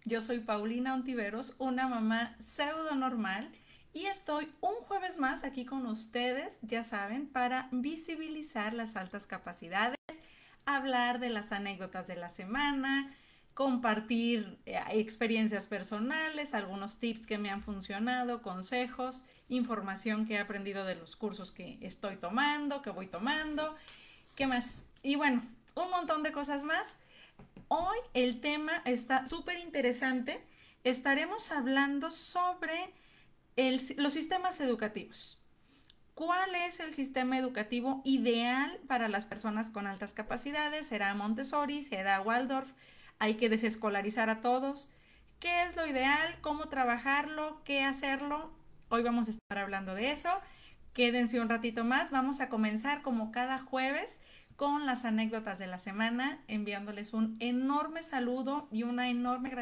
Yo soy Paulina Ontiveros, una mamá pseudo normal y estoy un jueves más aquí con ustedes, ya saben, para visibilizar las altas capacidades, hablar de las anécdotas de la semana, compartir experiencias personales, algunos tips que me han funcionado, consejos, información que he aprendido de los cursos que estoy tomando, que voy tomando, ¿qué más? Y bueno, un montón de cosas más. Hoy el tema está súper interesante. Estaremos hablando sobre los sistemas educativos. ¿Cuál es el sistema educativo ideal para las personas con altas capacidades? ¿Será Montessori? ¿Será Waldorf? ¿Hay que desescolarizar a todos? ¿Qué es lo ideal? ¿Cómo trabajarlo? ¿Qué hacerlo? Hoy vamos a estar hablando de eso. Quédense un ratito más. Vamos a comenzar como cada jueves con las anécdotas de la semana, enviándoles un enorme saludo y un enorme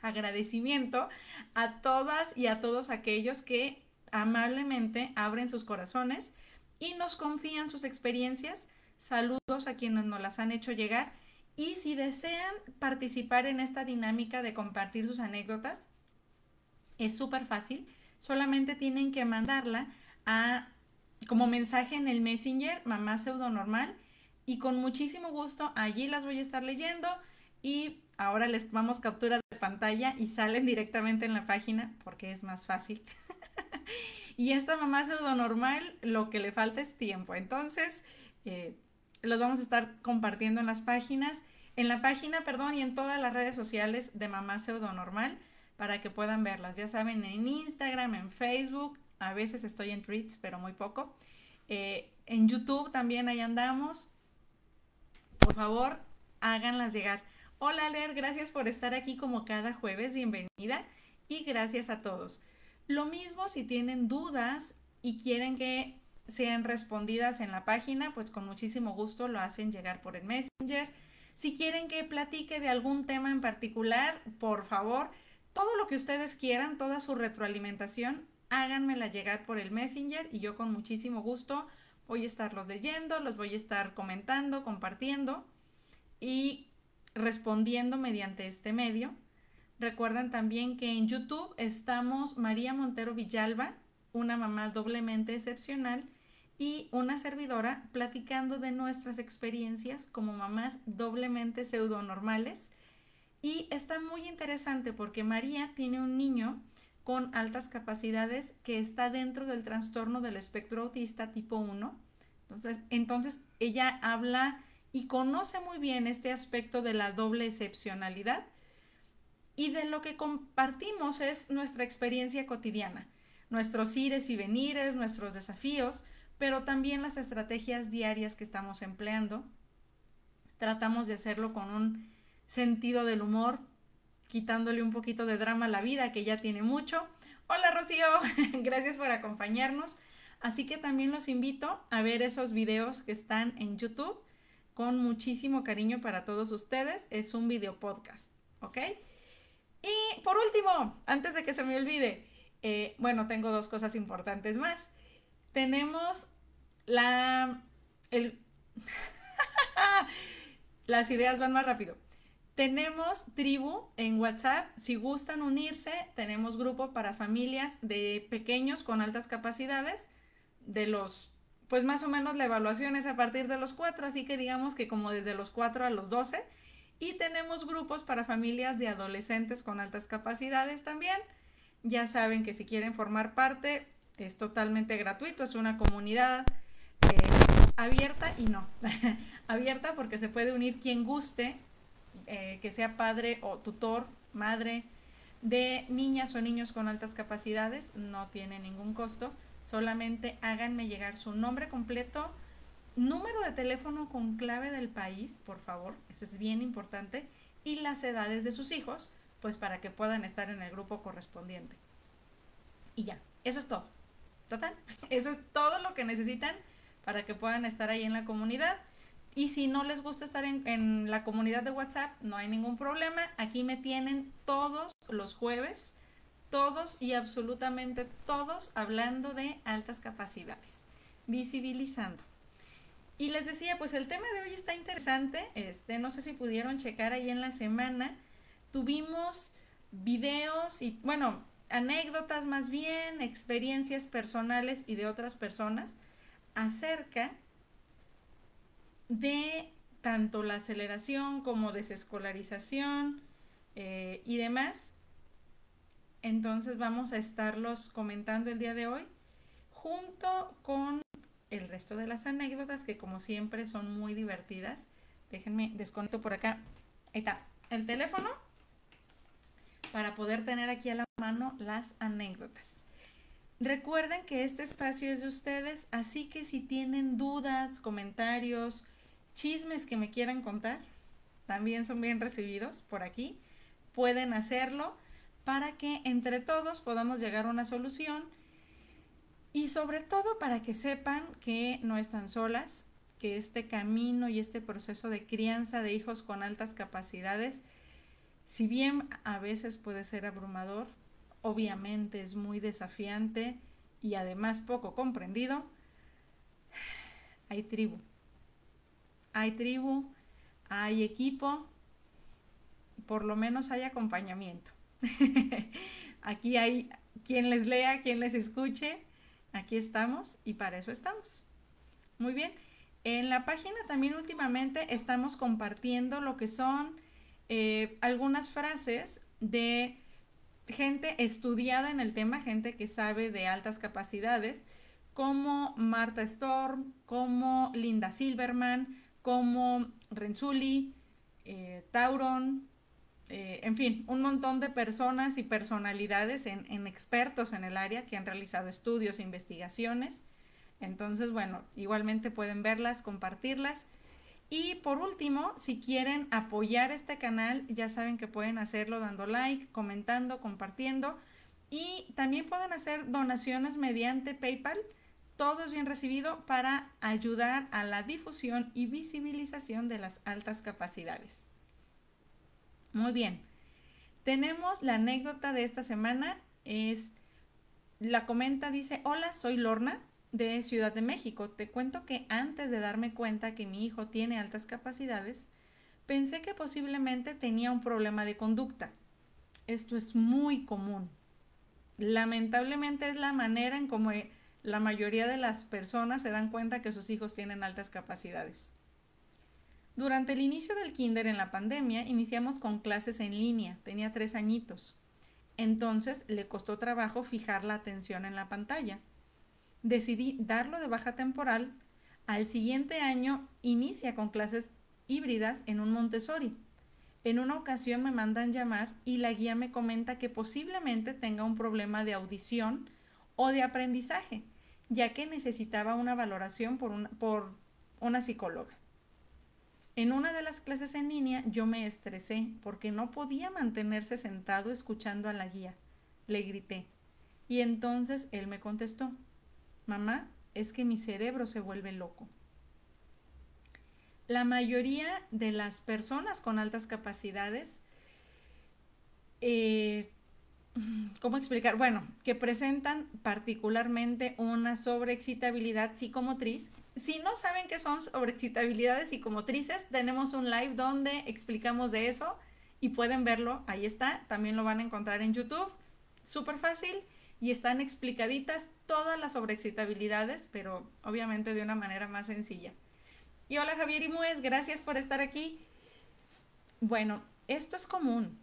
agradecimiento a todas y a todos aquellos que amablemente abren sus corazones y nos confían sus experiencias. Saludos a quienes nos las han hecho llegar. Y si desean participar en esta dinámica de compartir sus anécdotas, es súper fácil. Solamente tienen que mandarla a como mensaje en el Messenger, mamá pseudo normal, y con muchísimo gusto allí las voy a estar leyendo y ahora les tomamos captura de pantalla y salen directamente en la página porque es más fácil. Y esta mamá pseudo normal lo que le falta es tiempo. Entonces, eh, los vamos a estar compartiendo en la página, perdón, y en todas las redes sociales de mamá pseudo normal para que puedan verlas. Ya saben, en Instagram, en Facebook, a veces estoy en tweets, pero muy poco. En YouTube también ahí andamos. Por favor, háganlas llegar. Hola, Ler, gracias por estar aquí como cada jueves. Bienvenida y gracias a todos. Lo mismo si tienen dudas y quieren que sean respondidas en la página, pues con muchísimo gusto lo hacen llegar por el Messenger. Si quieren que platique de algún tema en particular, por favor, todo lo que ustedes quieran, toda su retroalimentación, háganmela llegar por el Messenger y yo con muchísimo gusto voy a estarlos leyendo, los voy a estar comentando, compartiendo y respondiendo mediante este medio. Recuerden también que en YouTube estamos María Montero Villalba, una mamá doblemente excepcional, y una servidora platicando de nuestras experiencias como mamás doblemente pseudonormales. Y está muy interesante porque María tiene un niño con altas capacidades que está dentro del trastorno del espectro autista tipo 1. Entonces ella habla y conoce muy bien este aspecto de la doble excepcionalidad y de lo que compartimos es nuestra experiencia cotidiana, nuestros ires y venires, nuestros desafíos, pero también las estrategias diarias que estamos empleando. Tratamos de hacerlo con un sentido del humor, quitándole un poquito de drama a la vida, que ya tiene mucho. Hola Rocío, gracias por acompañarnos. Así que también los invito a ver esos videos que están en YouTube con muchísimo cariño para todos ustedes. Es un video podcast, ¿ok? Y por último, antes de que se me olvide, bueno, tengo dos cosas importantes más. Tenemos la... El, las ideas van más rápido. Tenemos tribu en WhatsApp. Si gustan unirse, tenemos grupo para familias de pequeños con altas capacidades. De los, pues más o menos la evaluación es a partir de los 4, así que digamos que como desde los 4 a los 12. Y tenemos grupos para familias de adolescentes con altas capacidades también. Ya saben que si quieren formar parte, es totalmente gratuito. Es una comunidad abierta y no. Abierta porque se puede unir quien guste, que sea padre o tutor, madre de niñas o niños con altas capacidades, no tiene ningún costo. Solamente háganme llegar su nombre completo, número de teléfono con clave del país, por favor, eso es bien importante, y las edades de sus hijos, pues para que puedan estar en el grupo correspondiente. Y ya, eso es todo. Total, eso es todo lo que necesitan para que puedan estar ahí en la comunidad. Y si no les gusta estar en la comunidad de WhatsApp, no hay ningún problema. Aquí me tienen todos los jueves, todos y absolutamente todos hablando de altas capacidades, visibilizando. Y les decía, pues el tema de hoy está interesante. No sé si pudieron checar ahí en la semana. Tuvimos videos y, bueno, anécdotas más bien, experiencias personales y de otras personas acerca de tanto la aceleración como desescolarización y demás. Entonces vamos a estarlos comentando el día de hoy junto con el resto de las anécdotas que como siempre son muy divertidas. Déjenme desconecto por acá. Ahí está el teléfono para poder tener aquí a la mano las anécdotas. Recuerden que este espacio es de ustedes, así que si tienen dudas, comentarios, chismes que me quieran contar, también son bien recibidos por aquí. Pueden hacerlo para que entre todos podamos llegar a una solución y sobre todo para que sepan que no están solas, que este camino y este proceso de crianza de hijos con altas capacidades, si bien a veces puede ser abrumador, obviamente es muy desafiante y además poco comprendido, hay tribu. Hay tribu, hay equipo, por lo menos hay acompañamiento. Aquí hay quien les lea, quien les escuche. Aquí estamos y para eso estamos. Muy bien. En la página también últimamente estamos compartiendo lo que son algunas frases de gente estudiada en el tema, gente que sabe de altas capacidades, como Martha Storm, como Linda Silverman, como Renzulli, Tauron, en fin, un montón de personas y personalidades en expertos en el área que han realizado estudios e investigaciones. Entonces, bueno, igualmente pueden verlas, compartirlas. Y por último, si quieren apoyar este canal, ya saben que pueden hacerlo dando like, comentando, compartiendo. Y también pueden hacer donaciones mediante PayPal. Todo es bien recibido para ayudar a la difusión y visibilización de las altas capacidades. Muy bien. Tenemos la anécdota de esta semana. La comenta, dice: hola, soy Lorna de Ciudad de México. Te cuento que antes de darme cuenta que mi hijo tiene altas capacidades, pensé que posiblemente tenía un problema de conducta. Esto es muy común. Lamentablemente es la manera en cómo la mayoría de las personas se dan cuenta que sus hijos tienen altas capacidades. Durante el inicio del kinder en la pandemia, iniciamos con clases en línea. Tenía 3 añitos. Entonces le costó trabajo fijar la atención en la pantalla. Decidí darlo de baja temporal. Al siguiente año inicia con clases híbridas en un Montessori. En una ocasión me mandan llamar y la guía me comenta que posiblemente tenga un problema de audición o de aprendizaje, ya que necesitaba una valoración por una psicóloga. En una de las clases en línea yo me estresé porque no podía mantenerse sentado escuchando a la guía. Le grité y entonces él me contestó: mamá, es que mi cerebro se vuelve loco. La mayoría de las personas con altas capacidades, ¿cómo explicar? Bueno, que presentan particularmente una sobreexcitabilidad psicomotriz. Si no saben qué son sobreexcitabilidades psicomotrices, tenemos un live donde explicamos de eso y pueden verlo, ahí está, también lo van a encontrar en YouTube, súper fácil, y están explicaditas todas las sobreexcitabilidades, pero obviamente de una manera más sencilla. Y hola Javier Imuez, gracias por estar aquí. Bueno, esto es común.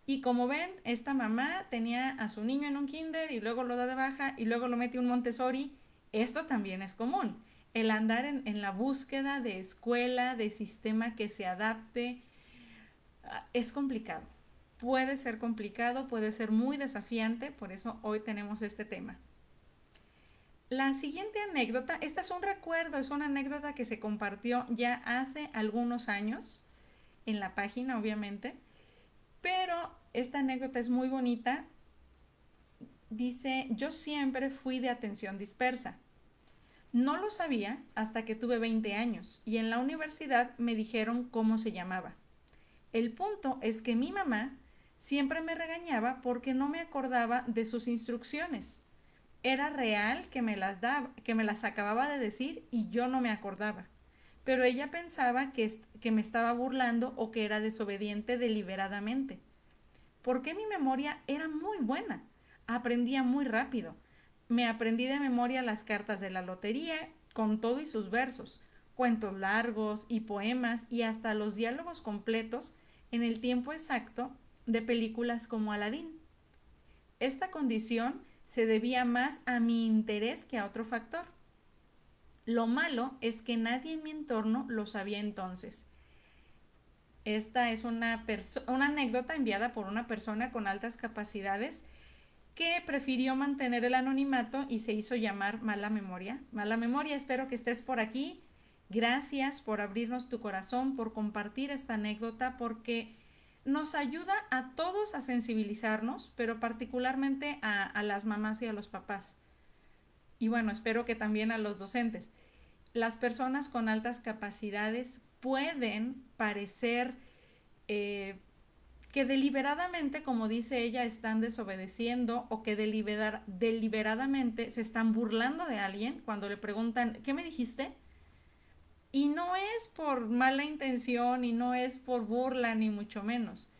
Y como ven, esta mamá tenía a su niño en un kinder y luego lo da de baja y luego lo mete a un Montessori. Esto también es común. El andar en la búsqueda de escuela, de sistema que se adapte, es complicado. Puede ser complicado, puede ser muy desafiante, por eso hoy tenemos este tema. La siguiente anécdota, esta es un recuerdo, es una anécdota que se compartió ya hace algunos años en la página, obviamente, pero esta anécdota es muy bonita. Dice: yo siempre fui de atención dispersa. No lo sabía hasta que tuve 20 años y en la universidad me dijeron cómo se llamaba. El punto es que mi mamá siempre me regañaba porque no me acordaba de sus instrucciones. Era real que me las acababa de decir y yo no me acordaba. Pero ella pensaba que me estaba burlando o que era desobediente deliberadamente. porque mi memoria era muy buena, aprendía muy rápido. Me aprendí de memoria las cartas de la lotería, con todo y sus versos, cuentos largos y poemas y hasta los diálogos completos en el tiempo exacto de películas como Aladín. Esta condición se debía más a mi interés que a otro factor. Lo malo es que nadie en mi entorno lo sabía entonces. Esta es una anécdota enviada por una persona con altas capacidades que prefirió mantener el anonimato y se hizo llamar Mala Memoria. Mala Memoria, espero que estés por aquí. Gracias por abrirnos tu corazón, por compartir esta anécdota, porque nos ayuda a todos a sensibilizarnos, pero particularmente a las mamás y a los papás. Y bueno, espero que también a los docentes. Las personas con altas capacidades pueden parecer que deliberadamente, como dice ella, están desobedeciendo o que deliberadamente se están burlando de alguien cuando le preguntan, ¿qué me dijiste? Y no es por mala intención y no es por burla ni mucho menos.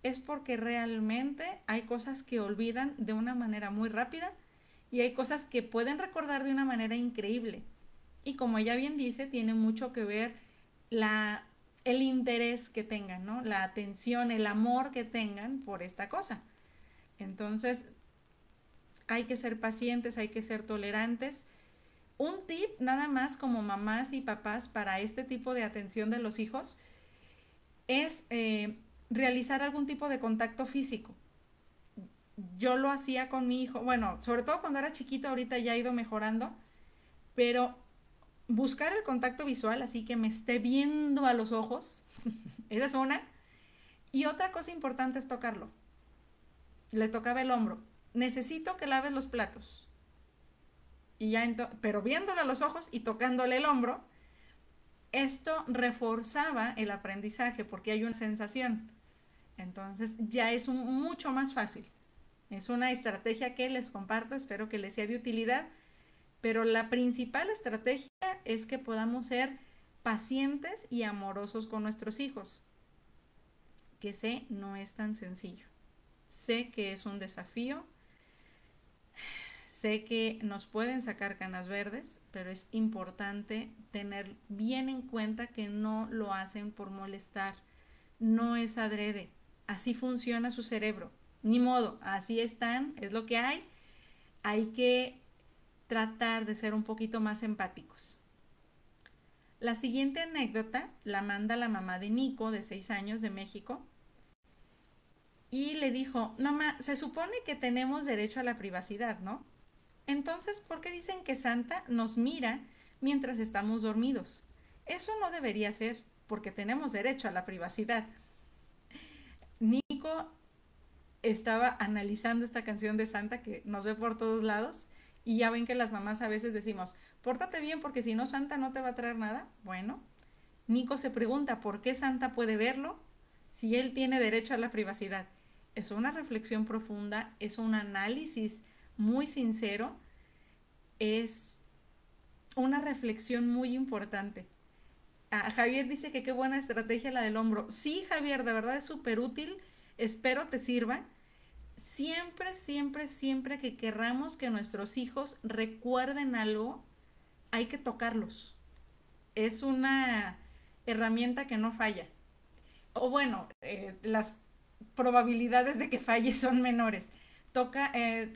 Es porque realmente hay cosas que olvidan de una manera muy rápida y hay cosas que pueden recordar de una manera increíble. Y como ella bien dice, tiene mucho que ver la, el interés que tengan, ¿no? La atención, el amor que tengan por esta cosa. Entonces, hay que ser pacientes, hay que ser tolerantes. Un tip nada más como mamás y papás para este tipo de atención de los hijos es realizar algún tipo de contacto físico. Yo lo hacía con mi hijo, bueno, sobre todo cuando era chiquito, ahorita ya ha ido mejorando, pero buscar el contacto visual, así que me esté viendo a los ojos, esa es una. Y otra cosa importante es tocarlo. Le tocaba el hombro. Necesito que laves los platos. Y ya pero viéndole a los ojos y tocándole el hombro, esto reforzaba el aprendizaje porque hay una sensación. Entonces ya es mucho más fácil. Es una estrategia que les comparto, espero que les sea de utilidad, pero la principal estrategia es que podamos ser pacientes y amorosos con nuestros hijos, que sé no es tan sencillo. Sé que es un desafío, sé que nos pueden sacar canas verdes, pero es importante tener bien en cuenta que no lo hacen por molestar, no es adrede, así funciona su cerebro, ni modo, así están, es lo que hay que tratar de ser un poquito más empáticos. La siguiente anécdota la manda la mamá de Nico, de 6 años, de México, y le dijo, mamá, se supone que tenemos derecho a la privacidad, ¿no? Entonces, ¿por qué dicen que Santa nos mira mientras estamos dormidos? Eso no debería ser, porque tenemos derecho a la privacidad. Nico estaba analizando esta canción de Santa que nos ve por todos lados y ya ven que las mamás a veces decimos, pórtate bien porque si no Santa no te va a traer nada. Bueno, Nico se pregunta por qué Santa puede verlo si él tiene derecho a la privacidad. Es una reflexión profunda, es un análisis muy sincero, es una reflexión muy importante. Javier dice que qué buena estrategia la del hombro. Sí, Javier, de verdad es súper útil, espero te sirva. Siempre, siempre, siempre que querramos que nuestros hijos recuerden algo, hay que tocarlos. Es una herramienta que no falla. O bueno, las probabilidades de que falle son menores.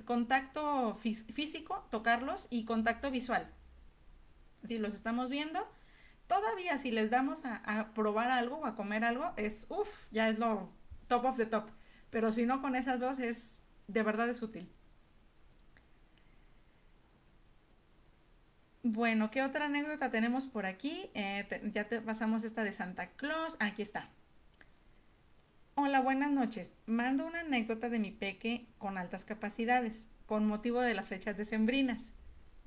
Contacto físico, tocarlos, y contacto visual. Si los estamos viendo, todavía si les damos a probar algo o a comer algo, ya es lo top of the top. Pero si no, con esas dos de verdad es útil. Bueno, ¿qué otra anécdota tenemos por aquí? Ya te pasamos esta de Santa Claus. Aquí está. Hola, buenas noches. Mando una anécdota de mi peque con altas capacidades, con motivo de las fechas decembrinas.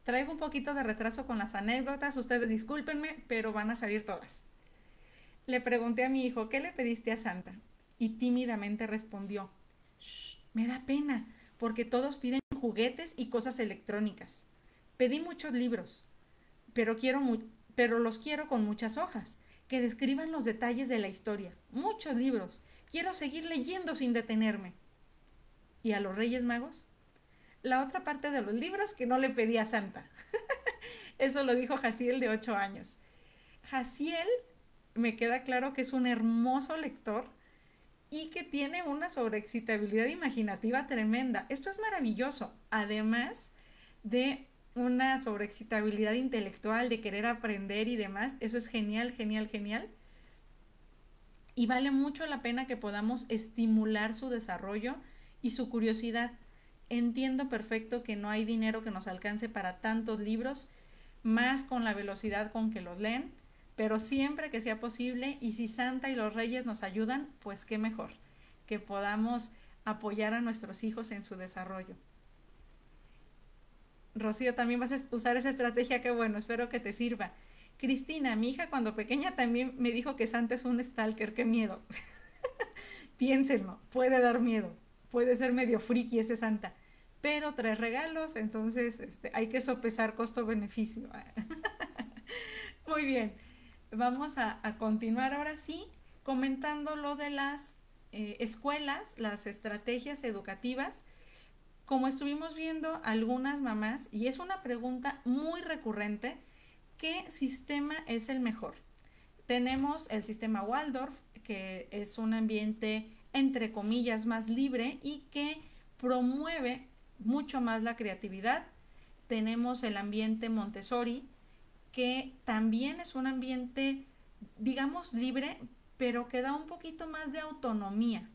Traigo un poquito de retraso con las anécdotas, ustedes discúlpenme, pero van a salir todas. Le pregunté a mi hijo, ¿qué le pediste a Santa? Y tímidamente respondió, Shh, me da pena, porque todos piden juguetes y cosas electrónicas. Pedí muchos libros, pero los quiero con muchas hojas, que describan los detalles de la historia. Muchos libros. Quiero seguir leyendo sin detenerme. ¿Y a los Reyes Magos? La otra parte de los libros que no le pedí a Santa. Eso lo dijo Jaciel de 8 años. Jaciel me queda claro que es un hermoso lector y que tiene una sobreexcitabilidad imaginativa tremenda. Esto es maravilloso, además de una sobreexcitabilidad intelectual, de querer aprender y demás. Eso es genial, genial, genial. Y vale mucho la pena que podamos estimular su desarrollo y su curiosidad. Entiendo perfecto que no hay dinero que nos alcance para tantos libros, más con la velocidad con que los leen, pero siempre que sea posible, y si Santa y los Reyes nos ayudan, pues qué mejor, que podamos apoyar a nuestros hijos en su desarrollo. Rocío, también vas a usar esa estrategia, qué bueno, espero que te sirva. Cristina, mi hija cuando pequeña también me dijo que Santa es un stalker, qué miedo. Piénsenlo, puede dar miedo, puede ser medio friki ese Santa, pero trae regalos, entonces hay que sopesar costo-beneficio. Muy bien, vamos a continuar ahora sí comentando lo de las escuelas, las estrategias educativas. Como estuvimos viendo algunas mamás, y es una pregunta muy recurrente, ¿qué sistema es el mejor? Tenemos el sistema Waldorf, que es un ambiente entre comillas más libre y que promueve mucho más la creatividad. Tenemos el ambiente Montessori, que también es un ambiente, digamos, libre, pero que da un poquito más de autonomía.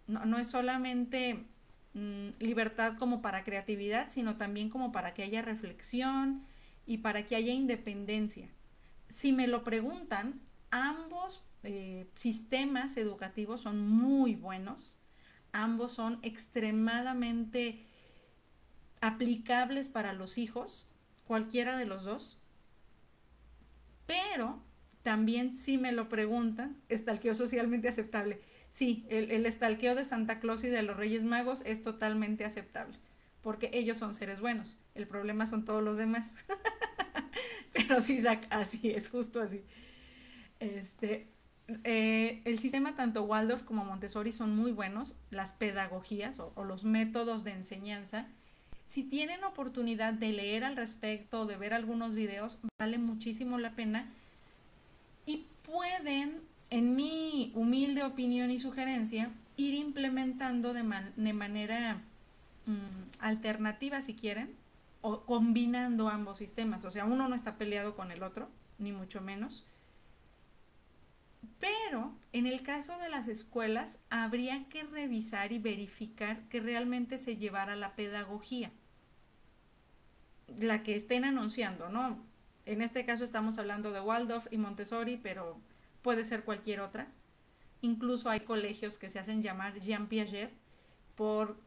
No es solamente libertad como para creatividad, sino también como para que haya reflexión y para que haya independencia. Si me lo preguntan, ambos sistemas educativos son muy buenos, ambos son extremadamente aplicables para los hijos, cualquiera de los dos, pero también si me lo preguntan, estalqueo socialmente aceptable. Sí, el estalqueo de Santa Claus y de los Reyes Magos es totalmente aceptable, porque ellos son seres buenos, el problema son todos los demás. Pero sí, así es, justo así. Este, el sistema tanto Waldorf como Montessori son muy buenos, las pedagogías o los métodos de enseñanza. Si tienen oportunidad de leer al respecto, de ver algunos videos, vale muchísimo la pena y pueden, en mi humilde opinión y sugerencia, ir implementando de manera alternativa, si quieren, o combinando ambos sistemas. O sea, uno no está peleado con el otro, ni mucho menos. Pero en el caso de las escuelas, habría que revisar y verificar que realmente se llevara la pedagogía, la que estén anunciando, ¿no? En este caso estamos hablando de Waldorf y Montessori, pero puede ser cualquier otra. Incluso hay colegios que se hacen llamar Jean Piaget por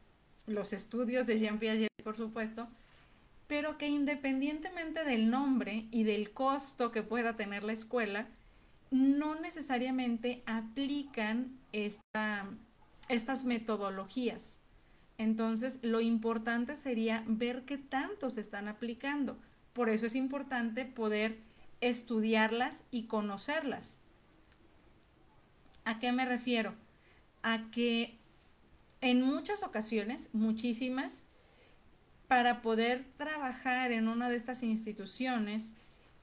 los estudios de Jean Piaget, por supuesto, pero que independientemente del nombre y del costo que pueda tener la escuela, no necesariamente aplican estas metodologías. Entonces, lo importante sería ver qué tanto se están aplicando. Por eso es importante poder estudiarlas y conocerlas. ¿A qué me refiero? A que en muchas ocasiones, muchísimas, para poder trabajar en una de estas instituciones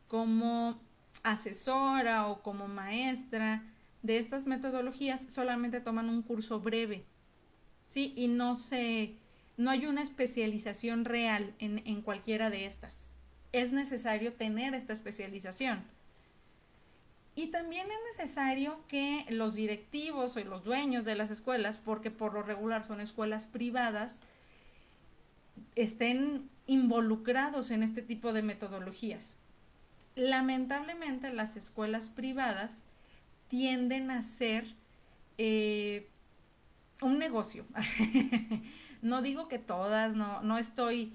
como asesora o como maestra de estas metodologías, solamente toman un curso breve, ¿sí? Y no hay una especialización real en cualquiera de estas. Es necesario tener esta especialización. Y también es necesario que los directivos o los dueños de las escuelas, porque por lo regular son escuelas privadas, estén involucrados en este tipo de metodologías. Lamentablemente las escuelas privadas tienden a ser un negocio. No digo que todas, no estoy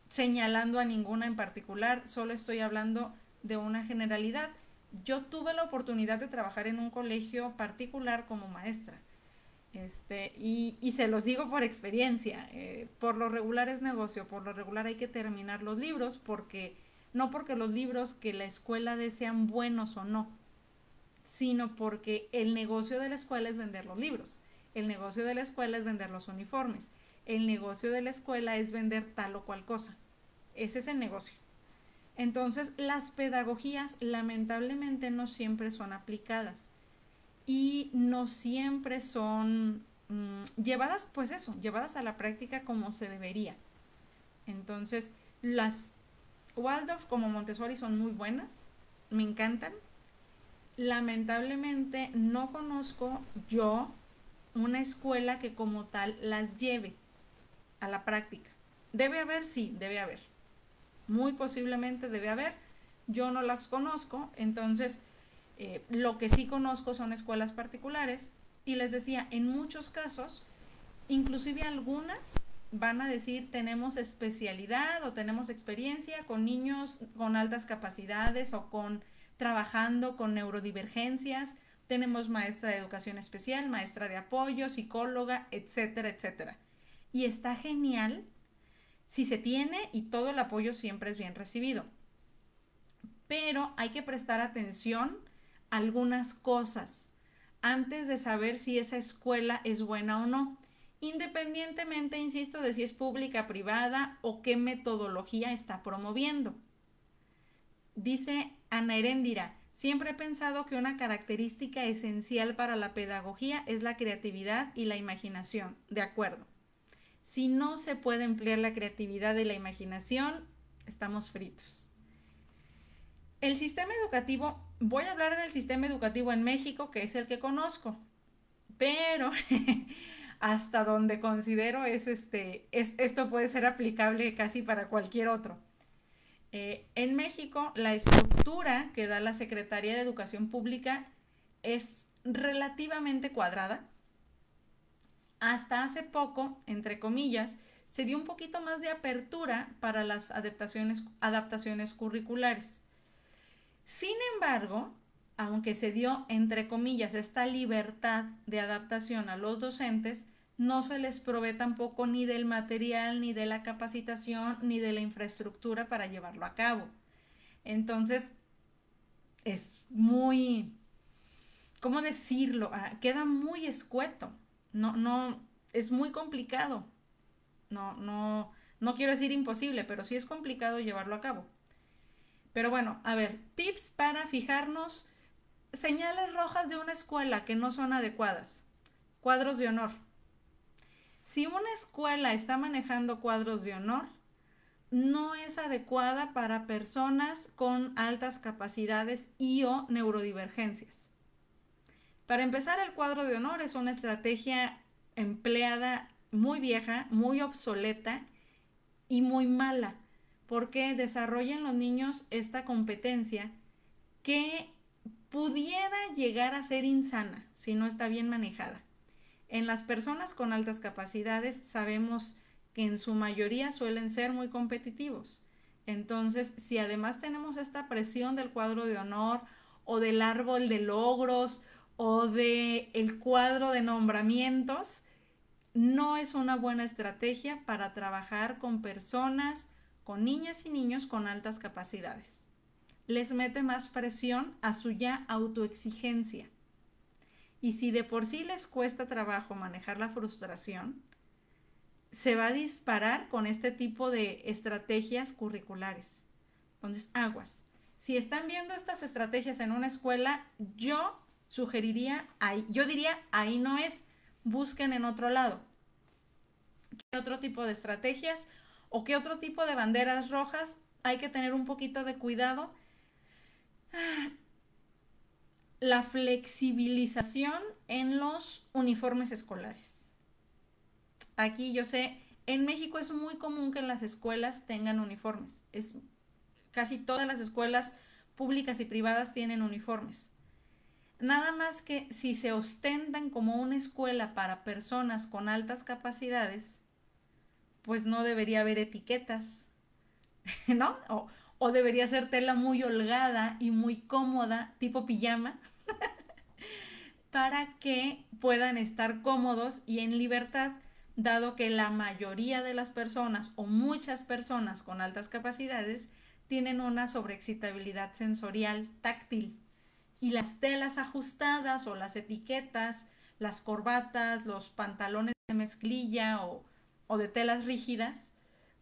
señalando a ninguna en particular, solo estoy hablando de una generalidad. Yo tuve la oportunidad de trabajar en un colegio particular como maestra. Y se los digo por experiencia, por lo regular es negocio, por lo regular hay que terminar los libros, no porque los libros que la escuela dé sean buenos o no, sino porque el negocio de la escuela es vender los libros. El negocio de la escuela es vender los uniformes. El negocio de la escuela es vender tal o cual cosa. Ese es el negocio. Entonces, las pedagogías lamentablemente no siempre son aplicadas y no siempre son llevadas, pues eso, llevadas a la práctica como se debería. Entonces, las Waldorf como Montessori son muy buenas, me encantan. Lamentablemente no conozco yo una escuela que como tal las lleve a la práctica. Debe haber, sí, debe haber. Muy posiblemente debe haber. Yo no las conozco, entonces lo que sí conozco son escuelas particulares y les decía, en muchos casos, inclusive algunas van a decir tenemos especialidad o tenemos experiencia con niños con altas capacidades o con trabajando con neurodivergencias, tenemos maestra de educación especial, maestra de apoyo, psicóloga, etcétera, etcétera. Y está genial si se tiene y todo el apoyo siempre es bien recibido. Pero hay que prestar atención a algunas cosas antes de saber si esa escuela es buena o no. Independientemente, insisto, de si es pública, privada o qué metodología está promoviendo. Dice Ana Heréndira, siempre he pensado que una característica esencial para la pedagogía es la creatividad y la imaginación. De acuerdo. Si no se puede emplear la creatividad y la imaginación, estamos fritos. El sistema educativo, voy a hablar del sistema educativo en México, que es el que conozco, pero hasta donde considero esto puede ser aplicable casi para cualquier otro. En México, la estructura que da la Secretaría de Educación Pública es relativamente cuadrada. Hasta hace poco, entre comillas, se dio un poquito más de apertura para las adaptaciones curriculares. Sin embargo, aunque se dio, entre comillas, esta libertad de adaptación a los docentes, no se les provee tampoco ni del material, ni de la capacitación, ni de la infraestructura para llevarlo a cabo. Entonces, es muy, ¿cómo decirlo? Queda muy escueto. No, es muy complicado. No quiero decir imposible, pero sí es complicado llevarlo a cabo. Pero bueno, a ver, tips para fijarnos señales rojas de una escuela que no son adecuadas. Cuadros de honor. Si una escuela está manejando cuadros de honor, no es adecuada para personas con altas capacidades y o neurodivergencias. Para empezar, el cuadro de honor es una estrategia empleada muy vieja, muy obsoleta y muy mala, porque desarrolla en los niños esta competencia que pudiera llegar a ser insana si no está bien manejada. En las personas con altas capacidades sabemos que en su mayoría suelen ser muy competitivos. Entonces, si además tenemos esta presión del cuadro de honor o del árbol de logros o del cuadro de nombramientos, no es una buena estrategia para trabajar con personas, con niñas y niños con altas capacidades. Les mete más presión a su ya autoexigencia. Y si de por sí les cuesta trabajo manejar la frustración, se va a disparar con este tipo de estrategias curriculares. Entonces, aguas. Si están viendo estas estrategias en una escuela, yo sugeriría, yo diría, ahí no es, busquen en otro lado. ¿Qué otro tipo de estrategias o qué otro tipo de banderas rojas hay que tener un poquito de cuidado? La flexibilización en los uniformes escolares. Aquí yo sé, en México es muy común que las escuelas tengan uniformes. Casi todas las escuelas públicas y privadas tienen uniformes. Nada más que si se ostentan como una escuela para personas con altas capacidades, pues no debería haber etiquetas, ¿no? O debería ser tela muy holgada y muy cómoda, tipo pijama, para que puedan estar cómodos y en libertad, dado que la mayoría de las personas o muchas personas con altas capacidades tienen una sobreexcitabilidad sensorial táctil y las telas ajustadas o las etiquetas las corbatas, los pantalones de mezclilla o de telas rígidas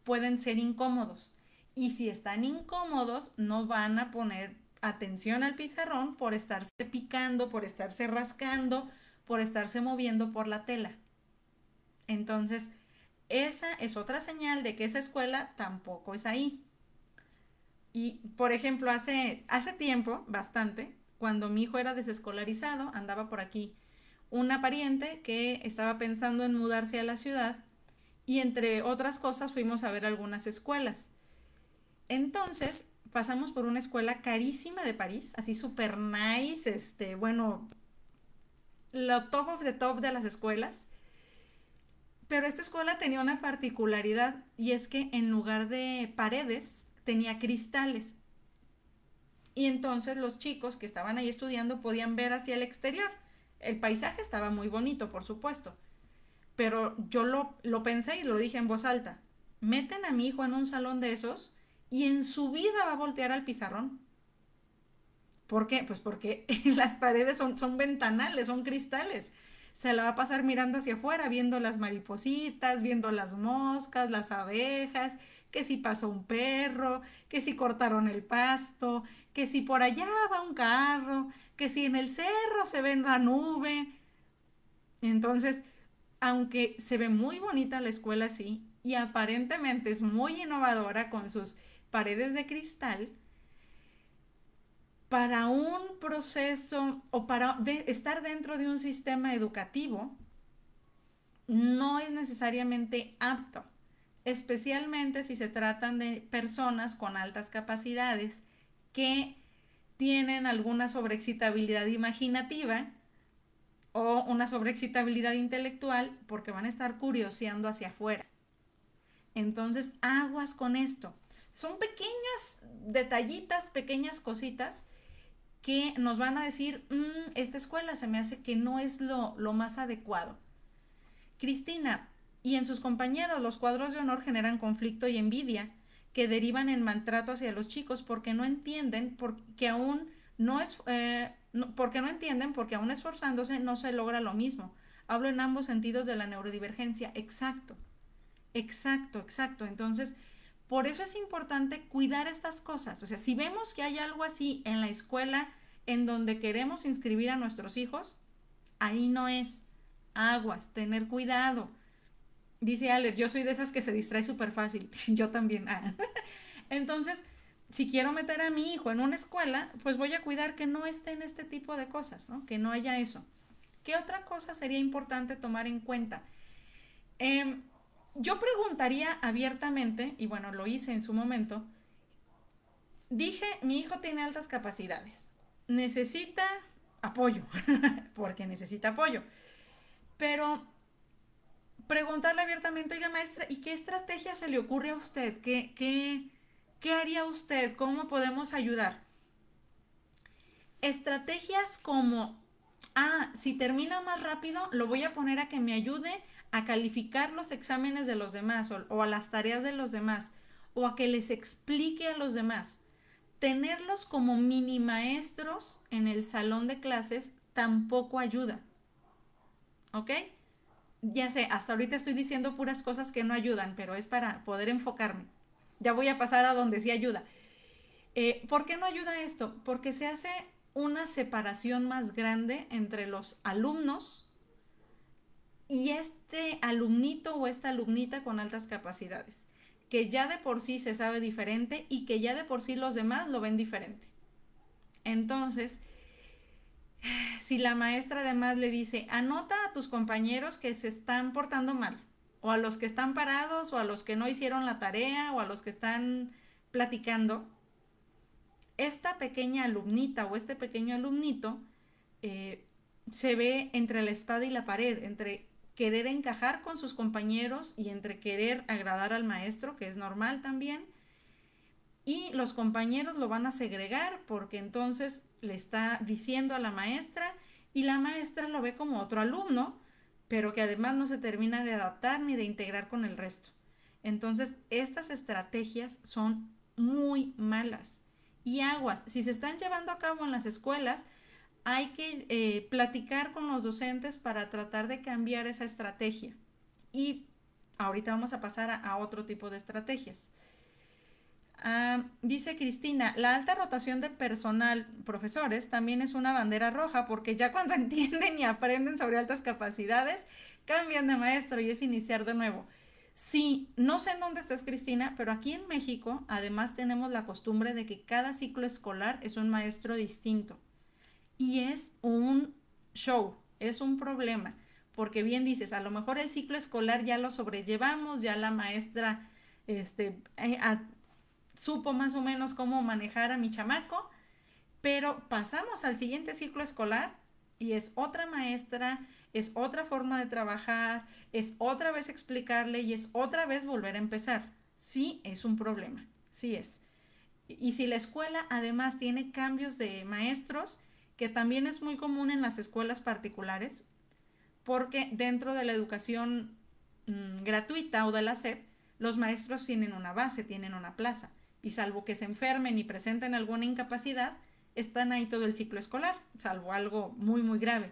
pueden ser incómodos. Y si están incómodos, no van a poner atención al pizarrón por estarse picando, por estarse rascando, por estarse moviendo por la tela. Entonces, esa es otra señal de que esa escuela tampoco es ahí. Y, por ejemplo, hace tiempo, bastante, cuando mi hijo era desescolarizado, andaba por aquí una pariente que estaba pensando en mudarse a la ciudad y entre otras cosas fuimos a ver algunas escuelas. Entonces pasamos por una escuela carísima de París, así super nice, bueno, lo top of the top de las escuelas. Pero esta escuela tenía una particularidad y es que en lugar de paredes tenía cristales. Y entonces los chicos que estaban ahí estudiando podían ver hacia el exterior. El paisaje estaba muy bonito, por supuesto. Pero yo lo pensé y lo dije en voz alta. Meten a mi hijo en un salón de esos y en su vida va a voltear al pizarrón. ¿Por qué? Pues porque las paredes son ventanales, son cristales. Se la va a pasar mirando hacia afuera, viendo las maripositas, viendo las moscas, las abejas, que si pasó un perro, que si cortaron el pasto, que si por allá va un carro, que si en el cerro se ve la nube. Entonces, aunque se ve muy bonita la escuela así y aparentemente es muy innovadora con sus paredes de cristal, para un proceso o para estar dentro de un sistema educativo no es necesariamente apto, especialmente si se tratan de personas con altas capacidades que tienen alguna sobreexcitabilidad imaginativa o una sobreexcitabilidad intelectual porque van a estar curioseando hacia afuera. Entonces, aguas con esto. Son pequeñas detallitas, pequeñas cositas que nos van a decir, esta escuela se me hace que no es lo más adecuado. Cristina, y en sus compañeros los cuadros de honor generan conflicto y envidia que derivan en maltrato hacia los chicos porque no entienden porque aún porque no entienden porque aún esforzándose no se logra lo mismo. Hablo en ambos sentidos de la neurodivergencia. Exacto, exacto, exacto. Entonces, por eso es importante cuidar estas cosas. O sea, si vemos que hay algo así en la escuela en donde queremos inscribir a nuestros hijos, ahí no es. Aguas, tener cuidado. Dice Aler, yo soy de esas que se distrae súper fácil. Yo también. Entonces, si quiero meter a mi hijo en una escuela, pues voy a cuidar que no esté en este tipo de cosas, ¿no? Que no haya eso. ¿Qué otra cosa sería importante tomar en cuenta? Eh, yo preguntaría abiertamente, y bueno, lo hice en su momento, dije, mi hijo tiene altas capacidades, necesita apoyo, porque necesita apoyo, pero preguntarle abiertamente, oiga maestra, ¿y qué estrategia se le ocurre a usted? ¿Qué haría usted? ¿Cómo podemos ayudar? Estrategias como, si termina más rápido, lo voy a poner a que me ayude a calificar los exámenes de los demás o a las tareas de los demás o a que les explique a los demás. Tenerlos como mini maestros en el salón de clases tampoco ayuda. ¿Ok? Ya sé, hasta ahorita estoy diciendo puras cosas que no ayudan, pero es para poder enfocarme. Ya voy a pasar a donde sí ayuda. ¿Por qué no ayuda esto? Porque se hace una separación más grande entre los alumnos y este alumnito o esta alumnita con altas capacidades, que ya de por sí se sabe diferente y que ya de por sí los demás lo ven diferente. Entonces, si la maestra además le dice, anota a tus compañeros que se están portando mal, o a los que están parados, o a los que no hicieron la tarea, o a los que están platicando, esta pequeña alumnita o este pequeño alumnito eh, se ve entre la espada y la pared, entre querer encajar con sus compañeros y entre querer agradar al maestro, que es normal también, y los compañeros lo van a segregar porque entonces le está diciendo a la maestra y la maestra lo ve como otro alumno, pero que además no se termina de adaptar ni de integrar con el resto. Entonces, estas estrategias son muy malas. Y aguas, si se están llevando a cabo en las escuelas, hay que platicar con los docentes para tratar de cambiar esa estrategia. Y ahorita vamos a pasar a otro tipo de estrategias. Dice Cristina, la alta rotación de personal, profesores, también es una bandera roja porque ya cuando entienden y aprenden sobre altas capacidades, cambian de maestro y es iniciar de nuevo. Sí, no sé en dónde estás, Cristina, pero aquí en México además tenemos la costumbre de que cada ciclo escolar es un maestro distinto. Y es un show, es un problema, porque bien dices, a lo mejor el ciclo escolar ya lo sobrellevamos, ya la maestra supo más o menos cómo manejar a mi chamaco, pero pasamos al siguiente ciclo escolar y es otra maestra, es otra forma de trabajar, es otra vez explicarle y es otra vez volver a empezar. Sí, es un problema, sí es. Y si la escuela además tiene cambios de maestros, que también es muy común en las escuelas particulares, porque dentro de la educación gratuita o de la SEP, los maestros tienen una base, tienen una plaza, y salvo que se enfermen y presenten alguna incapacidad, están ahí todo el ciclo escolar, salvo algo muy, muy grave.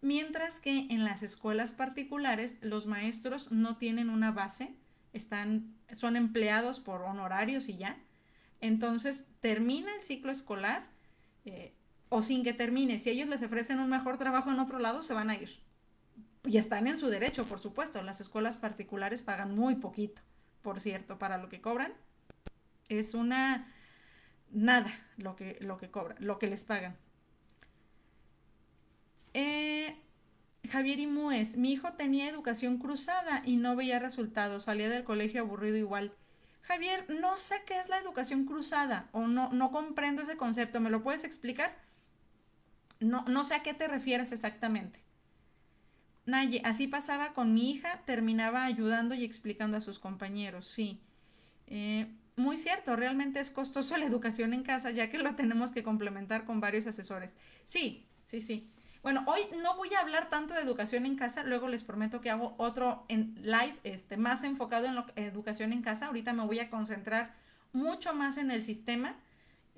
Mientras que en las escuelas particulares los maestros no tienen una base, son empleados por honorarios y ya. Entonces termina el ciclo escolar o sin que termine. Si ellos les ofrecen un mejor trabajo en otro lado, se van a ir. Y están en su derecho, por supuesto. Las escuelas particulares pagan muy poquito, por cierto, para lo que cobran. Es una nada lo que cobran, lo que les pagan. Javier Imúez, mi hijo tenía educación cruzada y no veía resultados, salía del colegio aburrido igual. Javier, no sé qué es la educación cruzada o no comprendo ese concepto, ¿me lo puedes explicar? No sé a qué te refieres exactamente. Naye, así pasaba con mi hija, terminaba ayudando y explicando a sus compañeros, sí. Muy cierto, realmente es costoso la educación en casa, ya que lo tenemos que complementar con varios asesores. Sí, sí, sí. Bueno, hoy no voy a hablar tanto de educación en casa, luego les prometo que hago otro en live, más enfocado en educación en casa. Ahorita me voy a concentrar mucho más en el sistema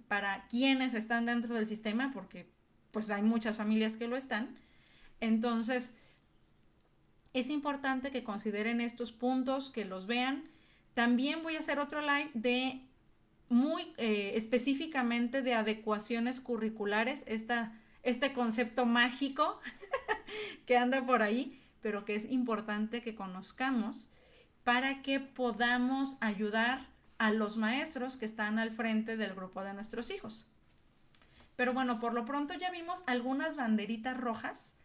para quienes están dentro del sistema, porque pues hay muchas familias que lo están. Entonces, es importante que consideren estos puntos, que los vean. También voy a hacer otro live de muy específicamente de adecuaciones curriculares, este concepto mágico que anda por ahí, pero que es importante que conozcamos para que podamos ayudar a los maestros que están al frente del grupo de nuestros hijos. Pero bueno, por lo pronto ya vimos algunas banderitas rojas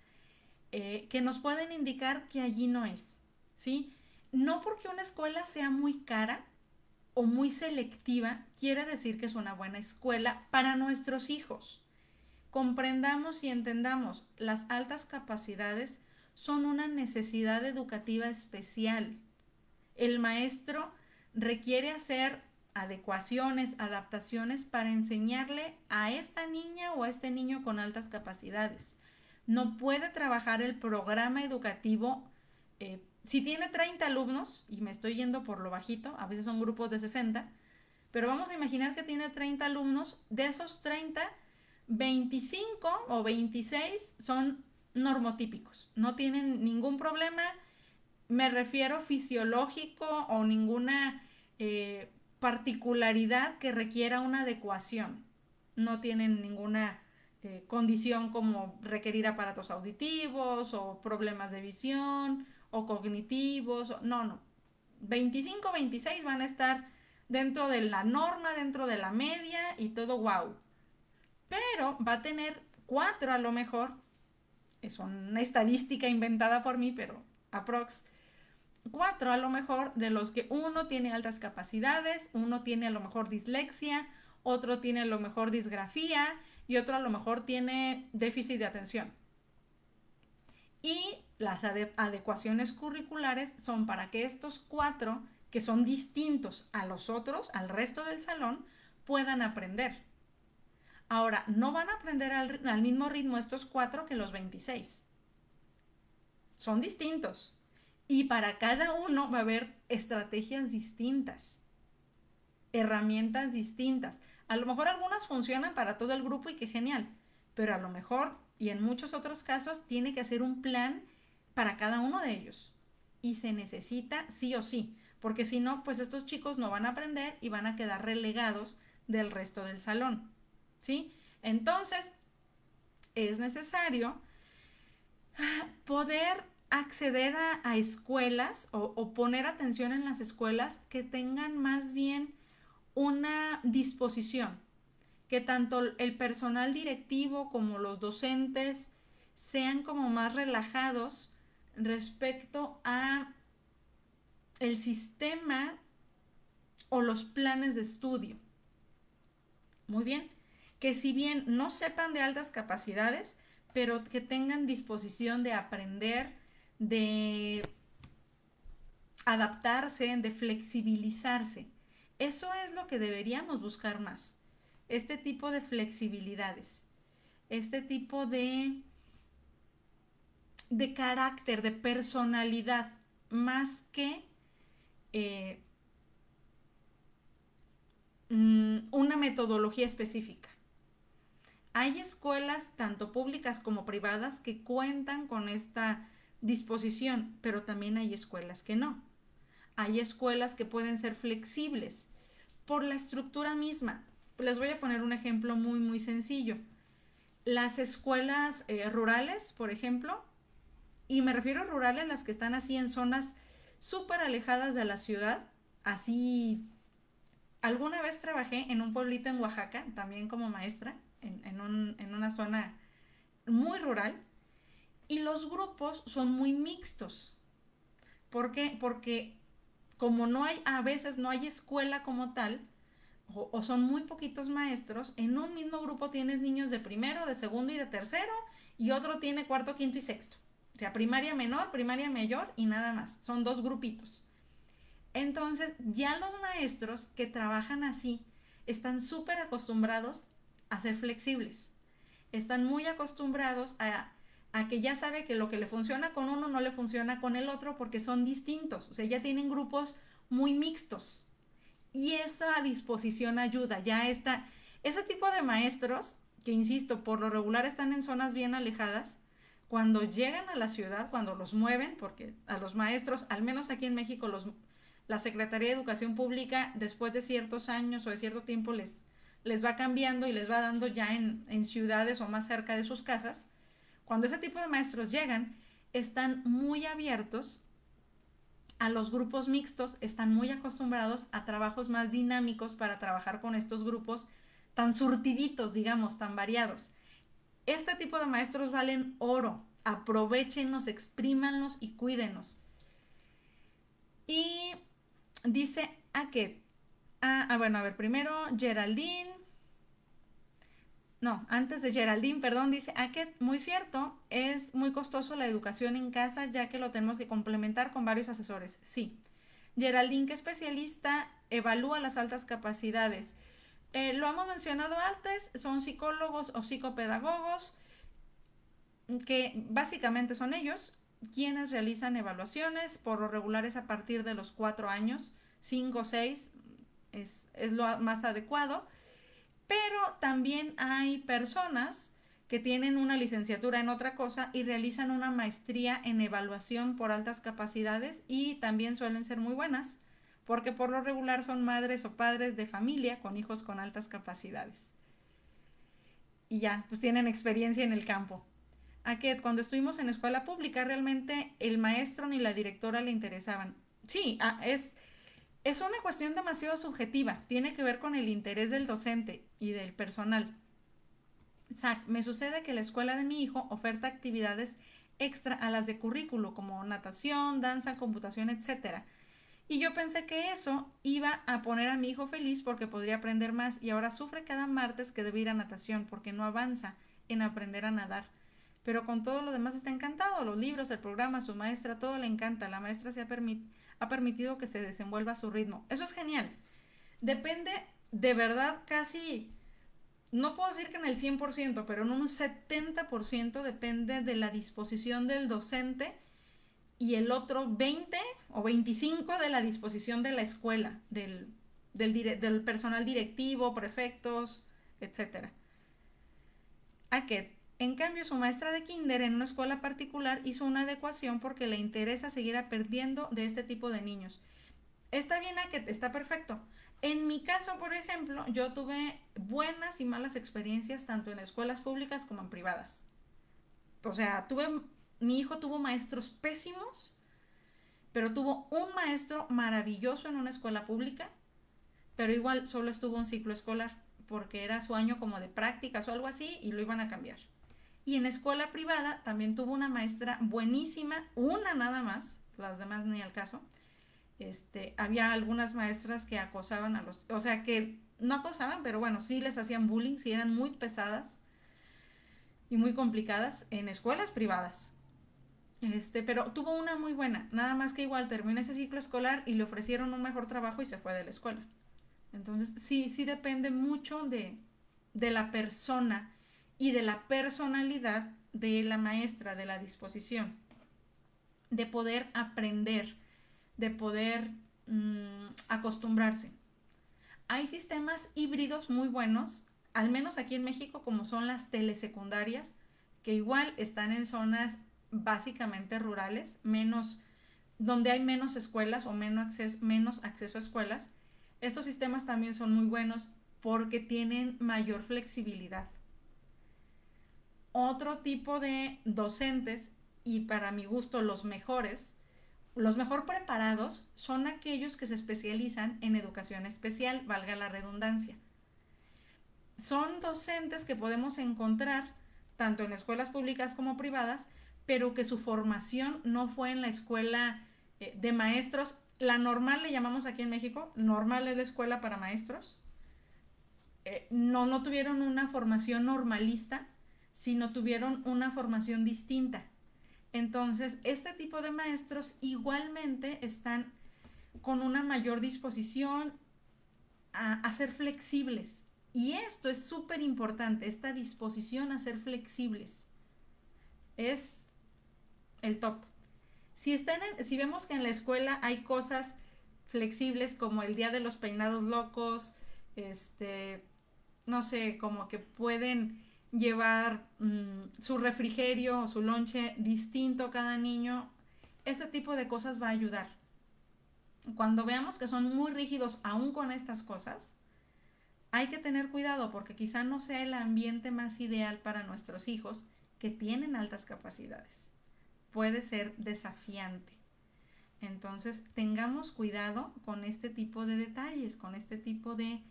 que nos pueden indicar que allí no es, ¿sí? No porque una escuela sea muy cara o muy selectiva, quiere decir que es una buena escuela para nuestros hijos. Comprendamos y entendamos, las altas capacidades son una necesidad educativa especial. El maestro requiere hacer adecuaciones, adaptaciones para enseñarle a esta niña o a este niño con altas capacidades. No puede trabajar el programa educativo si tiene 30 alumnos, y me estoy yendo por lo bajito, a veces son grupos de 60, pero vamos a imaginar que tiene 30 alumnos, de esos 30, 25 o 26 son normotípicos, no tienen ningún problema, me refiero fisiológico o ninguna particularidad que requiera una adecuación, no tienen ninguna condición como requerir aparatos auditivos o problemas de visión o cognitivos, no. 25, 26 van a estar dentro de la norma, dentro de la media y todo wow. Pero va a tener 4 a lo mejor, es una estadística inventada por mí, pero aprox, 4 a lo mejor de los que uno tiene altas capacidades, uno tiene a lo mejor dislexia, otro tiene a lo mejor disgrafía y otro a lo mejor tiene déficit de atención. Y las adecuaciones curriculares son para que estos 4, que son distintos a los otros, al resto del salón, puedan aprender. Ahora, no van a aprender al mismo ritmo estos 4 que los 26. Son distintos. Y para cada uno va a haber estrategias distintas, herramientas distintas. A lo mejor algunas funcionan para todo el grupo y qué genial, pero a lo mejor, y en muchos otros casos, tiene que hacer un plan para cada uno de ellos. Y se necesita sí o sí, porque si no, pues estos chicos no van a aprender y van a quedar relegados del resto del salón, ¿sí? Entonces, es necesario poder acceder a escuelas o poner atención en las escuelas que tengan más bien una disposición, que tanto el personal directivo como los docentes sean como más relajados respecto a el sistema o los planes de estudio. Muy bien, que si bien no sepan de altas capacidades, pero que tengan disposición de aprender, de adaptarse, de flexibilizarse. Eso es lo que deberíamos buscar más. Este tipo de flexibilidades, este tipo de carácter, de personalidad, más que eh, una metodología específica. Hay escuelas, tanto públicas como privadas, que cuentan con esta disposición, pero también hay escuelas que no. Hay escuelas que pueden ser flexibles por la estructura misma. Les voy a poner un ejemplo muy, muy sencillo. Las escuelas rurales, por ejemplo, y me refiero a rurales, las que están así en zonas súper alejadas de la ciudad, así. Alguna vez trabajé en un pueblito en Oaxaca, también como maestra, en una zona muy rural, y los grupos son muy mixtos. ¿Por qué? Porque como no hay, a veces no hay escuela como tal, o son muy poquitos maestros, en un mismo grupo tienes niños de primero, de segundo y de tercero, y otro tiene cuarto, quinto y sexto. O sea, primaria menor, primaria mayor y nada más. Son dos grupitos. Entonces, ya los maestros que trabajan así están súper acostumbrados a ser flexibles. Están muy acostumbrados a que ya sabe que lo que le funciona con uno no le funciona con el otro porque son distintos. O sea, ya tienen grupos muy mixtos. Y esa disposición ayuda. Ya está. Ese tipo de maestros, que insisto, por lo regular están en zonas bien alejadas, cuando llegan a la ciudad, cuando los mueven, porque a los maestros, al menos aquí en México, la Secretaría de Educación Pública, después de ciertos años o de cierto tiempo, les va cambiando y les va dando ya en ciudades o más cerca de sus casas. Cuando ese tipo de maestros llegan, están muy abiertos a los grupos mixtos, están muy acostumbrados a trabajos más dinámicos para trabajar con estos grupos tan surtiditos, digamos, tan variados. Este tipo de maestros valen oro. Aprovechenlos, exprímanlos y cuídenos. Y dice a qué. Bueno, a ver, primero Geraldine. No, antes de Geraldine, perdón, dice a que muy cierto, es muy costoso la educación en casa ya que lo tenemos que complementar con varios asesores. Sí. Geraldine, que especialista, evalúa las altas capacidades. Lo hemos mencionado antes, son psicólogos o psicopedagogos que básicamente son ellos quienes realizan evaluaciones, por lo regular es a partir de los 4 años, 5 o 6 es lo más adecuado, pero también hay personas que tienen una licenciatura en otra cosa y realizan una maestría en evaluación por altas capacidades y también suelen ser muy buenas, porque por lo regular son madres o padres de familia con hijos con altas capacidades. Y ya, pues tienen experiencia en el campo. A que cuando estuvimos en escuela pública realmente el maestro ni la directora le interesaban. Sí, es una cuestión demasiado subjetiva, tiene que ver con el interés del docente y del personal. Zach, me sucede que la escuela de mi hijo oferta actividades extra a las de currículo, como natación, danza, computación, etcétera. Y yo pensé que eso iba a poner a mi hijo feliz porque podría aprender más y ahora sufre cada martes que debe ir a natación porque no avanza en aprender a nadar. Pero con todo lo demás está encantado, los libros, el programa, su maestra, todo le encanta. La maestra ha permitido que se desenvuelva a su ritmo. Eso es genial. Depende de verdad casi, no puedo decir que en el 100%, pero en un 70% depende de la disposición del docente y el otro 20 o 25 de la disposición de la escuela, del personal directivo, prefectos, etcétera. a que, en cambio, su maestra de kinder en una escuela particular hizo una adecuación porque le interesa seguir aprendiendo de este tipo de niños. Está bien, a que está perfecto. En mi caso, por ejemplo, yo tuve buenas y malas experiencias tanto en escuelas públicas como en privadas. O sea, mi hijo tuvo maestros pésimos, pero tuvo un maestro maravilloso en una escuela pública, pero igual solo estuvo un ciclo escolar porque era su año como de prácticas o algo así y lo iban a cambiar. Y en escuela privada también tuvo una maestra buenísima, una nada más, las demás ni al caso. Había algunas maestras que acosaban a o sea, que no acosaban, pero bueno, sí les hacían bullying, sí eran muy pesadas y muy complicadas en escuelas privadas. Pero tuvo una muy buena, nada más que igual terminó ese ciclo escolar y le ofrecieron un mejor trabajo y se fue de la escuela. Entonces, sí depende mucho de la persona y de la personalidad de la maestra, de la disposición, de poder aprender, de poder acostumbrarse. Hay sistemas híbridos muy buenos, al menos aquí en México, como son las telesecundarias, que igual están en zonas básicamente rurales, donde hay menos escuelas o menos acceso a escuelas. Estos sistemas también son muy buenos porque tienen mayor flexibilidad. Otro tipo de docentes, y para mi gusto los mejor preparados son aquellos que se especializan en educación especial, valga la redundancia. Son docentes que podemos encontrar tanto en escuelas públicas como privadas, pero que su formación no fue en la escuela de maestros. La normal le llamamos aquí en México, normal es la escuela para maestros. No tuvieron una formación normalista, sino tuvieron una formación distinta. Entonces, este tipo de maestros igualmente están con una mayor disposición a ser flexibles. Y esto es súper importante, esta disposición a ser flexibles. Es el top. Si vemos que en la escuela hay cosas flexibles como el día de los peinados locos, no sé, como que pueden llevar su refrigerio o su lonche distinto cada niño, ese tipo de cosas va a ayudar. Cuando veamos que son muy rígidos aún con estas cosas, hay que tener cuidado porque quizá no sea el ambiente más ideal para nuestros hijos que tienen altas capacidades. Puede ser desafiante. Entonces, tengamos cuidado con este tipo de detalles, con este tipo de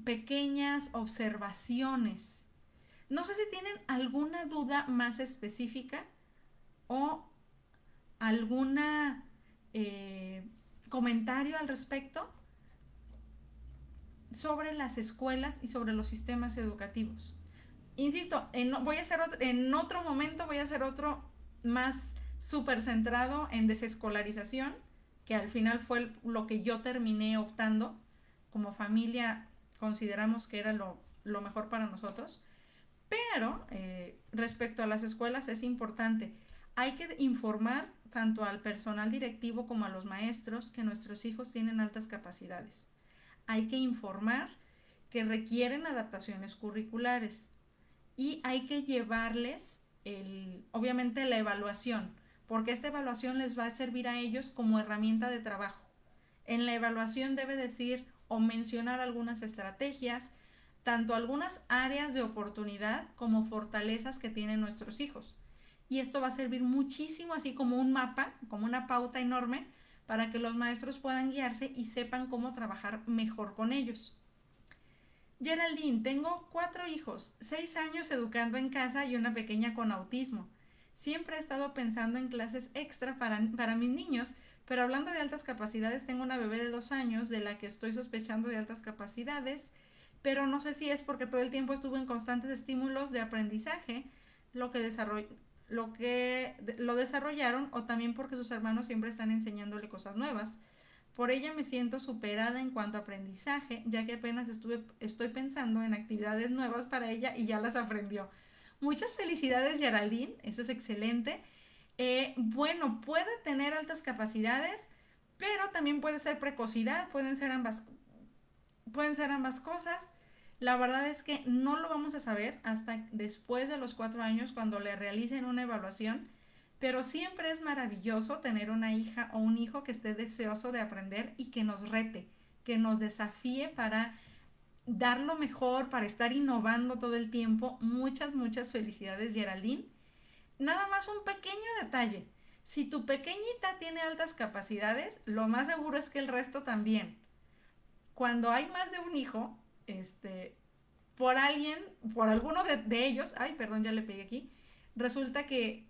pequeñas observaciones. No sé si tienen alguna duda más específica o alguna comentario al respecto sobre las escuelas y sobre los sistemas educativos. Insisto, en otro momento voy a hacer otro más súper centrado en desescolarización, que al final fue lo que yo terminé optando. Como familia consideramos que era lo mejor para nosotros. Pero respecto a las escuelas es importante. Hay que informar tanto al personal directivo como a los maestros que nuestros hijos tienen altas capacidades. Hay que informar que requieren adaptaciones curriculares y hay que llevarles obviamente la evaluación, porque esta evaluación les va a servir a ellos como herramienta de trabajo. En la evaluación debe decir o mencionar algunas estrategias, tanto algunas áreas de oportunidad como fortalezas que tienen nuestros hijos. Y esto va a servir muchísimo, así como un mapa, como una pauta enorme, para que los maestros puedan guiarse y sepan cómo trabajar mejor con ellos. Geraldine, tengo 4 hijos, 6 años educando en casa y una pequeña con autismo. Siempre he estado pensando en clases extra para mis niños, pero hablando de altas capacidades, tengo una bebé de 2 años de la que estoy sospechando de altas capacidades, pero no sé si es porque todo el tiempo estuvo en constantes estímulos de aprendizaje, lo lo desarrollaron, o también porque sus hermanos siempre están enseñándole cosas nuevas. Por ella me siento superada en cuanto a aprendizaje, ya que apenas estoy pensando en actividades nuevas para ella y ya las aprendió. Muchas felicidades, Geraldine, eso es excelente. Bueno, puede tener altas capacidades, pero también puede ser precocidad, pueden ser ambas cosas. La verdad es que no lo vamos a saber hasta después de los 4 años cuando le realicen una evaluación, pero siempre es maravilloso tener una hija o un hijo que esté deseoso de aprender y que nos rete, que nos desafíe para dar lo mejor, para estar innovando todo el tiempo. Muchas, muchas felicidades, Geraldine. Nada más un pequeño detalle. Si tu pequeñita tiene altas capacidades, lo más seguro es que el resto también. Cuando hay más de un hijo, este, por alguien, por alguno de ellos, ay, perdón, ya le pegué aquí, resulta que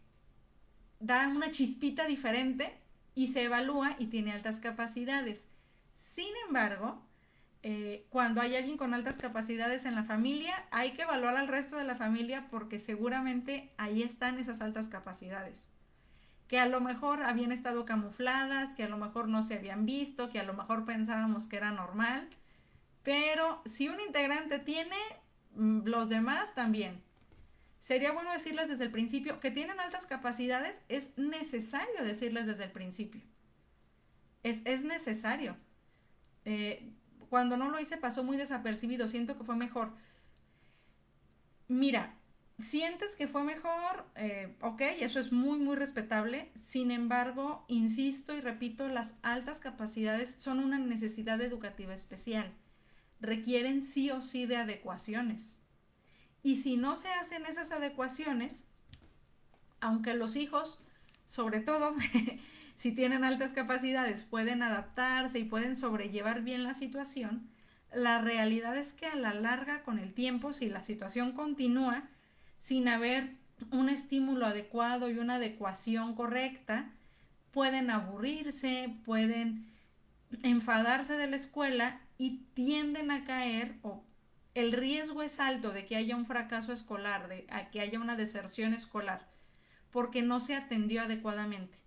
da una chispita diferente y se evalúa y tiene altas capacidades. Sin embargo, cuando hay alguien con altas capacidades en la familia, hay que evaluar al resto de la familia porque seguramente ahí están esas altas capacidades. Que a lo mejor habían estado camufladas, que a lo mejor no se habían visto, que a lo mejor pensábamos que era normal, pero si un integrante tiene, los demás también. Sería bueno decirles desde el principio que tienen altas capacidades, es necesario decirles desde el principio. Es necesario. Eh, Cuando no lo hice pasó muy desapercibido, siento que fue mejor. Mira, sientes que fue mejor, ok, eso es muy, muy respetable. Sin embargo, insisto y repito, las altas capacidades son una necesidad educativa especial. Requieren sí o sí de adecuaciones. Y si no se hacen esas adecuaciones, aunque los hijos, sobre todo, si tienen altas capacidades, pueden adaptarse y pueden sobrellevar bien la situación, la realidad es que a la larga, con el tiempo, si la situación continúa sin haber un estímulo adecuado y una adecuación correcta, pueden aburrirse, pueden enfadarse de la escuela y tienden a caer, o el riesgo es alto de que haya un fracaso escolar, de que haya una deserción escolar, porque no se atendió adecuadamente.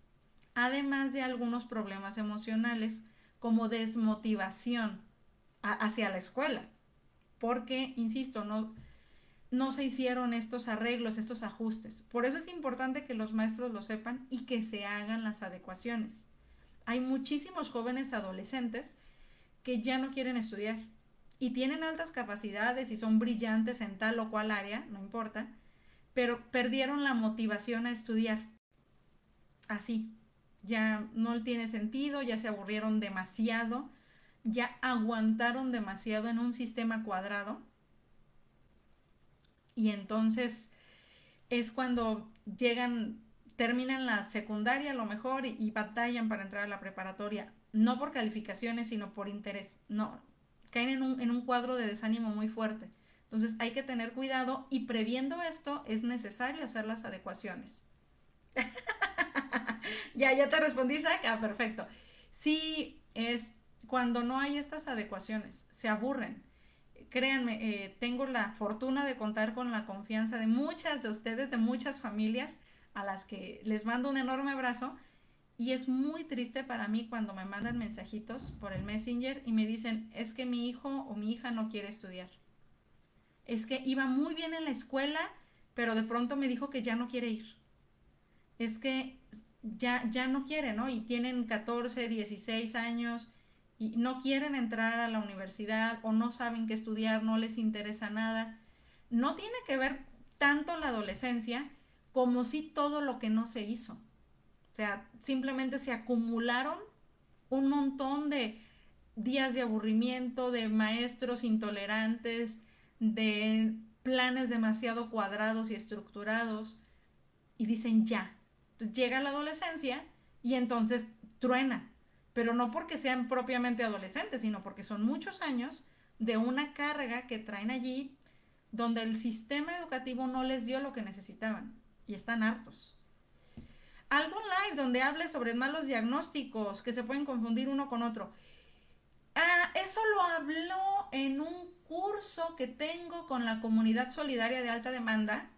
Además de algunos problemas emocionales como desmotivación hacia la escuela, porque, insisto, no se hicieron estos arreglos, estos ajustes. Por eso es importante que los maestros lo sepan y que se hagan las adecuaciones. Hay muchísimos jóvenes adolescentes que ya no quieren estudiar y tienen altas capacidades y son brillantes en tal o cual área, no importa, pero perdieron la motivación a estudiar. Así, ya no tiene sentido, ya se aburrieron demasiado, ya aguantaron demasiado en un sistema cuadrado y entonces es cuando llegan, terminan la secundaria a lo mejor y batallan para entrar a la preparatoria, no por calificaciones, sino por interés. No, caen en un cuadro de desánimo muy fuerte. Entonces hay que tener cuidado y previendo esto es necesario hacer las adecuaciones. Ya te respondí, Zach. Ah, perfecto. Sí, es cuando no hay estas adecuaciones, se aburren. Créanme, tengo la fortuna de contar con la confianza de muchas de ustedes, de muchas familias a las que les mando un enorme abrazo. Y es muy triste para mí cuando me mandan mensajitos por el Messenger y me dicen, es que mi hijo o mi hija no quiere estudiar. Es que iba muy bien en la escuela, pero de pronto me dijo que ya no quiere ir. Es que ya no quiere, ¿no? Y tienen 14, 16 años y no quieren entrar a la universidad o no saben qué estudiar, no les interesa nada. No tiene que ver tanto la adolescencia como si todo lo que no se hizo. O sea, simplemente se acumularon un montón de días de aburrimiento, de maestros intolerantes, de planes demasiado cuadrados y estructurados y dicen ya. Entonces llega la adolescencia y entonces truena, pero no porque sean propiamente adolescentes, sino porque son muchos años de una carga que traen allí donde el sistema educativo no les dio lo que necesitaban y están hartos. Algún live donde hable sobre malos diagnósticos que se pueden confundir uno con otro. Eso lo habló en un curso que tengo con la comunidad solidaria de alta demanda.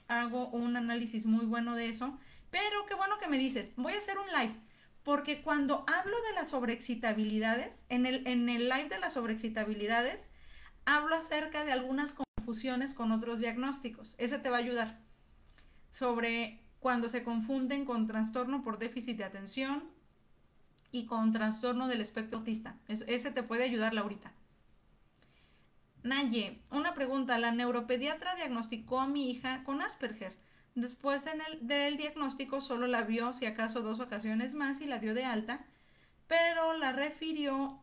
Hago un análisis muy bueno de eso. Pero qué bueno que me dices, voy a hacer un live. Porque cuando hablo de las sobreexcitabilidades, en el live de las sobreexcitabilidades, hablo acerca de algunas confusiones con otros diagnósticos. Ese te va a ayudar. Sobre cuando se confunden con trastorno por déficit de atención y con trastorno del espectro autista. Ese te puede ayudar, Laurita. Naye, una pregunta. La neuropediatra diagnosticó a mi hija con Asperger. Después del diagnóstico solo la vio si acaso 2 ocasiones más y la dio de alta, pero la refirió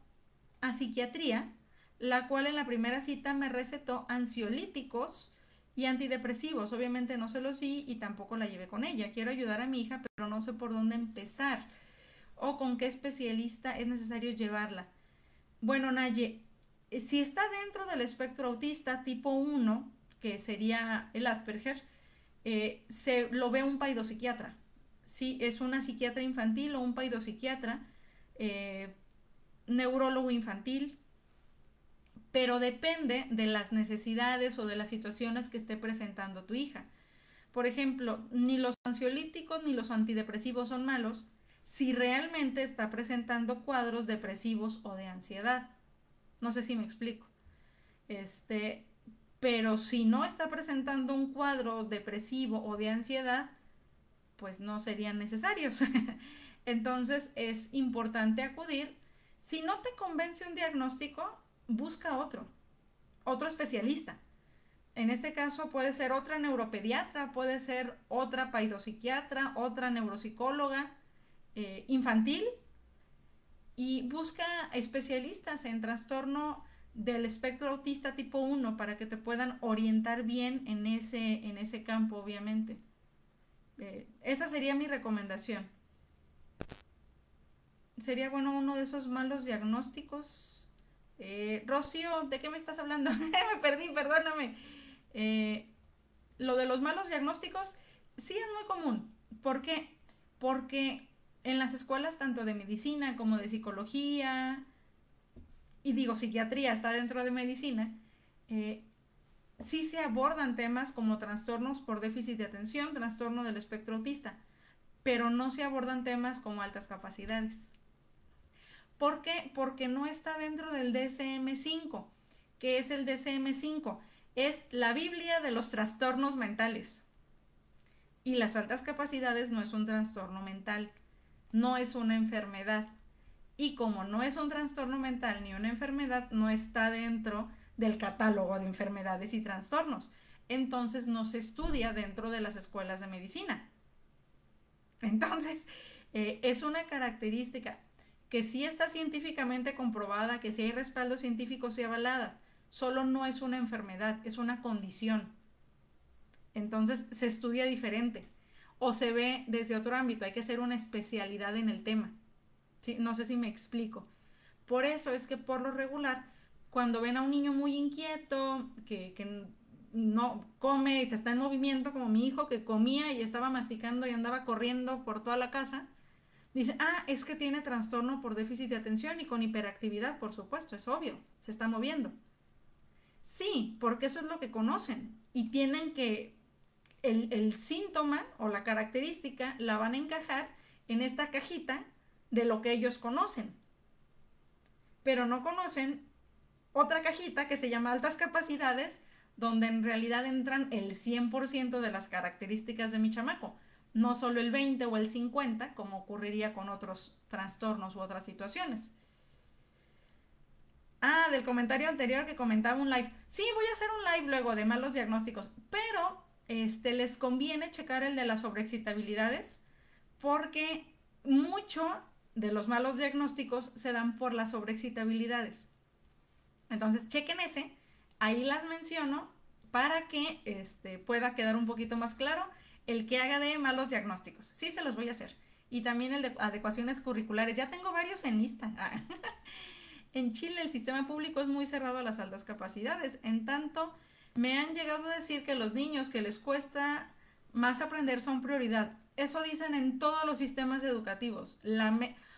a psiquiatría, la cual en la primera cita me recetó ansiolíticos y antidepresivos. Obviamente no se los di y tampoco la llevé con ella. Quiero ayudar a mi hija, pero no sé por dónde empezar o con qué especialista es necesario llevarla. Bueno, Naye, si está dentro del espectro autista tipo 1, que sería el Asperger, se lo ve un paidopsiquiatra. Sí, es una psiquiatra infantil o un paidopsiquiatra, eh, neurólogo infantil, pero depende de las necesidades o de las situaciones que esté presentando tu hija. Por ejemplo, ni los ansiolíticos ni los antidepresivos son malos si realmente está presentando cuadros depresivos o de ansiedad. No sé si me explico. Este, pero si no está presentando un cuadro depresivo o de ansiedad, pues no serían necesarios. Entonces es importante acudir. Si no te convence un diagnóstico, busca otro especialista. En este caso puede ser otra neuropediatra, puede ser otra paidopsiquiatra, otra neuropsicóloga infantil, y busca especialistas en trastorno del espectro autista tipo 1 para que te puedan orientar bien en ese campo, obviamente. Esa sería mi recomendación. Sería bueno uno de esos malos diagnósticos. Rocío, ¿de qué me estás hablando? Me perdí, perdóname. Eh, lo de los malos diagnósticos sí es muy común. ¿Por qué? Porque en las escuelas tanto de medicina como de psicología, y digo psiquiatría está dentro de medicina, sí se abordan temas como trastornos por déficit de atención, trastorno del espectro autista, pero no se abordan temas como altas capacidades. ¿Por qué? Porque no está dentro del DSM-5. ¿Qué es el DSM-5? Es la Biblia de los trastornos mentales. Y las altas capacidades no es un trastorno mental, no es una enfermedad. Y como no es un trastorno mental ni una enfermedad, no está dentro del catálogo de enfermedades y trastornos. Entonces no se estudia dentro de las escuelas de medicina. Entonces, es una característica que sí está científicamente comprobada, que sí hay respaldo científico y avalada, solo no es una enfermedad, es una condición. Entonces se estudia diferente o se ve desde otro ámbito, hay que hacer una especialidad en el tema. ¿Sí? No sé si me explico. Por eso es que por lo regular, cuando ven a un niño muy inquieto, que no come y está en movimiento, como mi hijo que comía y estaba masticando y andaba corriendo por toda la casa, dice, ah, es que tiene trastorno por déficit de atención y con hiperactividad, por supuesto, es obvio, se está moviendo. Sí, porque eso es lo que conocen y tienen que, el síntoma o la característica la van a encajar en esta cajita de lo que ellos conocen, pero no conocen otra cajita que se llama altas capacidades, donde en realidad entran el 100% de las características de mi chamaco, no solo el 20 o el 50, como ocurriría con otros trastornos u otras situaciones. Ah, del comentario anterior que comentaba un live. Sí, voy a hacer un live luego de malos diagnósticos, pero les conviene checar el de las sobreexcitabilidades porque mucho de los malos diagnósticos se dan por las sobreexcitabilidades. Entonces, chequen ese, ahí las menciono para que pueda quedar un poquito más claro el que haga de malos diagnósticos. Sí, se los voy a hacer. Y también el de adecuaciones curriculares. Ya tengo varios en lista. En Chile el sistema público es muy cerrado a las altas capacidades. En tanto, me han llegado a decir que los niños que les cuesta más aprender son prioridad. Eso dicen en todos los sistemas educativos.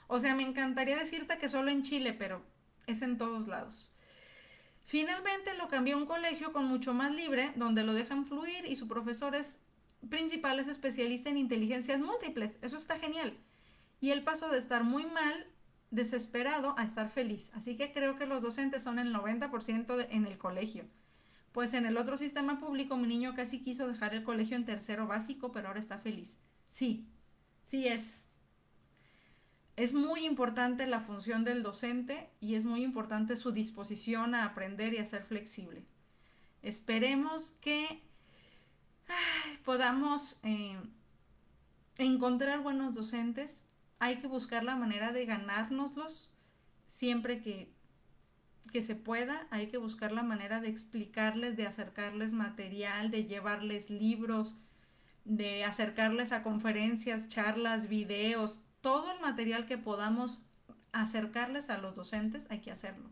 O sea, me encantaría decirte que solo en Chile, pero es en todos lados. Finalmente lo cambió a un colegio con mucho más libre, donde lo dejan fluir y su profesor principal es especialista en inteligencias múltiples. Eso está genial. Y él pasó de estar muy mal, desesperado, a estar feliz. Así que creo que los docentes son el 90% en el colegio. Pues en el otro sistema público mi niño casi quiso dejar el colegio en tercero básico, pero ahora está feliz. Sí, sí es. es muy importante la función del docente y es muy importante su disposición a aprender y a ser flexible. Esperemos que podamos encontrar buenos docentes. Hay que buscar la manera de ganárnoslos siempre que se pueda. Hay que buscar la manera de explicarles, de acercarles material, de llevarles libros, de acercarles a conferencias, charlas, videos, todo el material que podamos acercarles a los docentes, hay que hacerlo.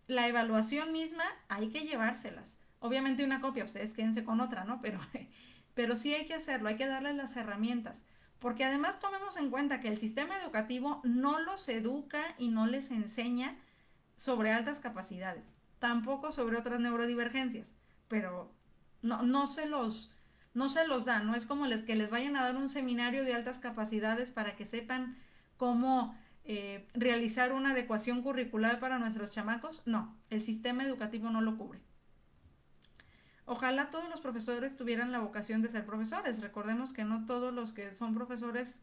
La evaluación misma hay que llevárselas. Obviamente una copia, ustedes quédense con otra, ¿no? Pero sí hay que hacerlo, hay que darles las herramientas. Porque además tomemos en cuenta que el sistema educativo no los educa y no les enseña sobre altas capacidades, tampoco sobre otras neurodivergencias, pero no se los da, no es como que les vayan a dar un seminario de altas capacidades para que sepan cómo realizar una adecuación curricular para nuestros chamacos. No, el sistema educativo no lo cubre. Ojalá todos los profesores tuvieran la vocación de ser profesores. Recordemos que no todos los que son profesores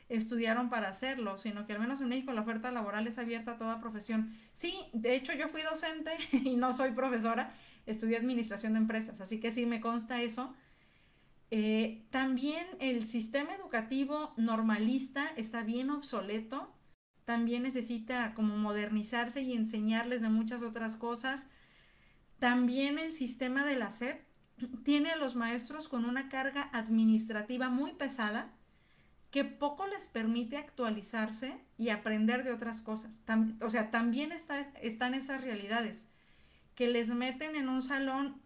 estudiaron para hacerlo, sino que al menos en México la oferta laboral es abierta a toda profesión. Sí, de hecho yo fui docente y no soy profesora, estudié administración de empresas, así que sí me consta eso. También el sistema educativo normalista está bien obsoleto, también necesita como modernizarse y enseñarles de muchas otras cosas. También el sistema de la SEP tiene a los maestros con una carga administrativa muy pesada que poco les permite actualizarse y aprender de otras cosas. O sea, también están esas realidades que les meten en un salón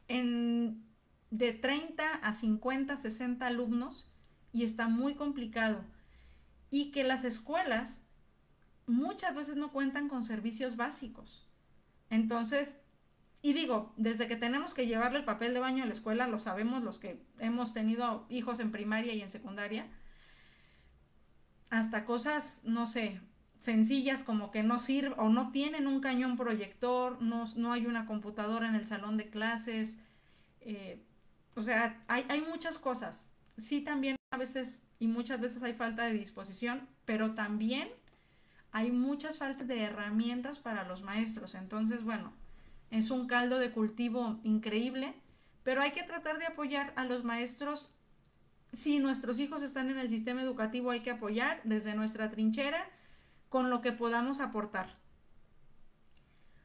de 30 a 50, 60 alumnos y está muy complicado. Y que las escuelas muchas veces no cuentan con servicios básicos. Entonces, y digo, desde que tenemos que llevarle el papel de baño a la escuela, lo sabemos los que hemos tenido hijos en primaria y en secundaria, hasta cosas, no sé, sencillas como que no sirven o no tienen un cañón proyector, no hay una computadora en el salón de clases, o sea, hay muchas cosas. Sí, también a veces y muchas veces hay falta de disposición, pero también hay muchas faltas de herramientas para los maestros. Entonces, bueno, es un caldo de cultivo increíble, pero hay que tratar de apoyar a los maestros. Si nuestros hijos están en el sistema educativo, hay que apoyar desde nuestra trinchera con lo que podamos aportar.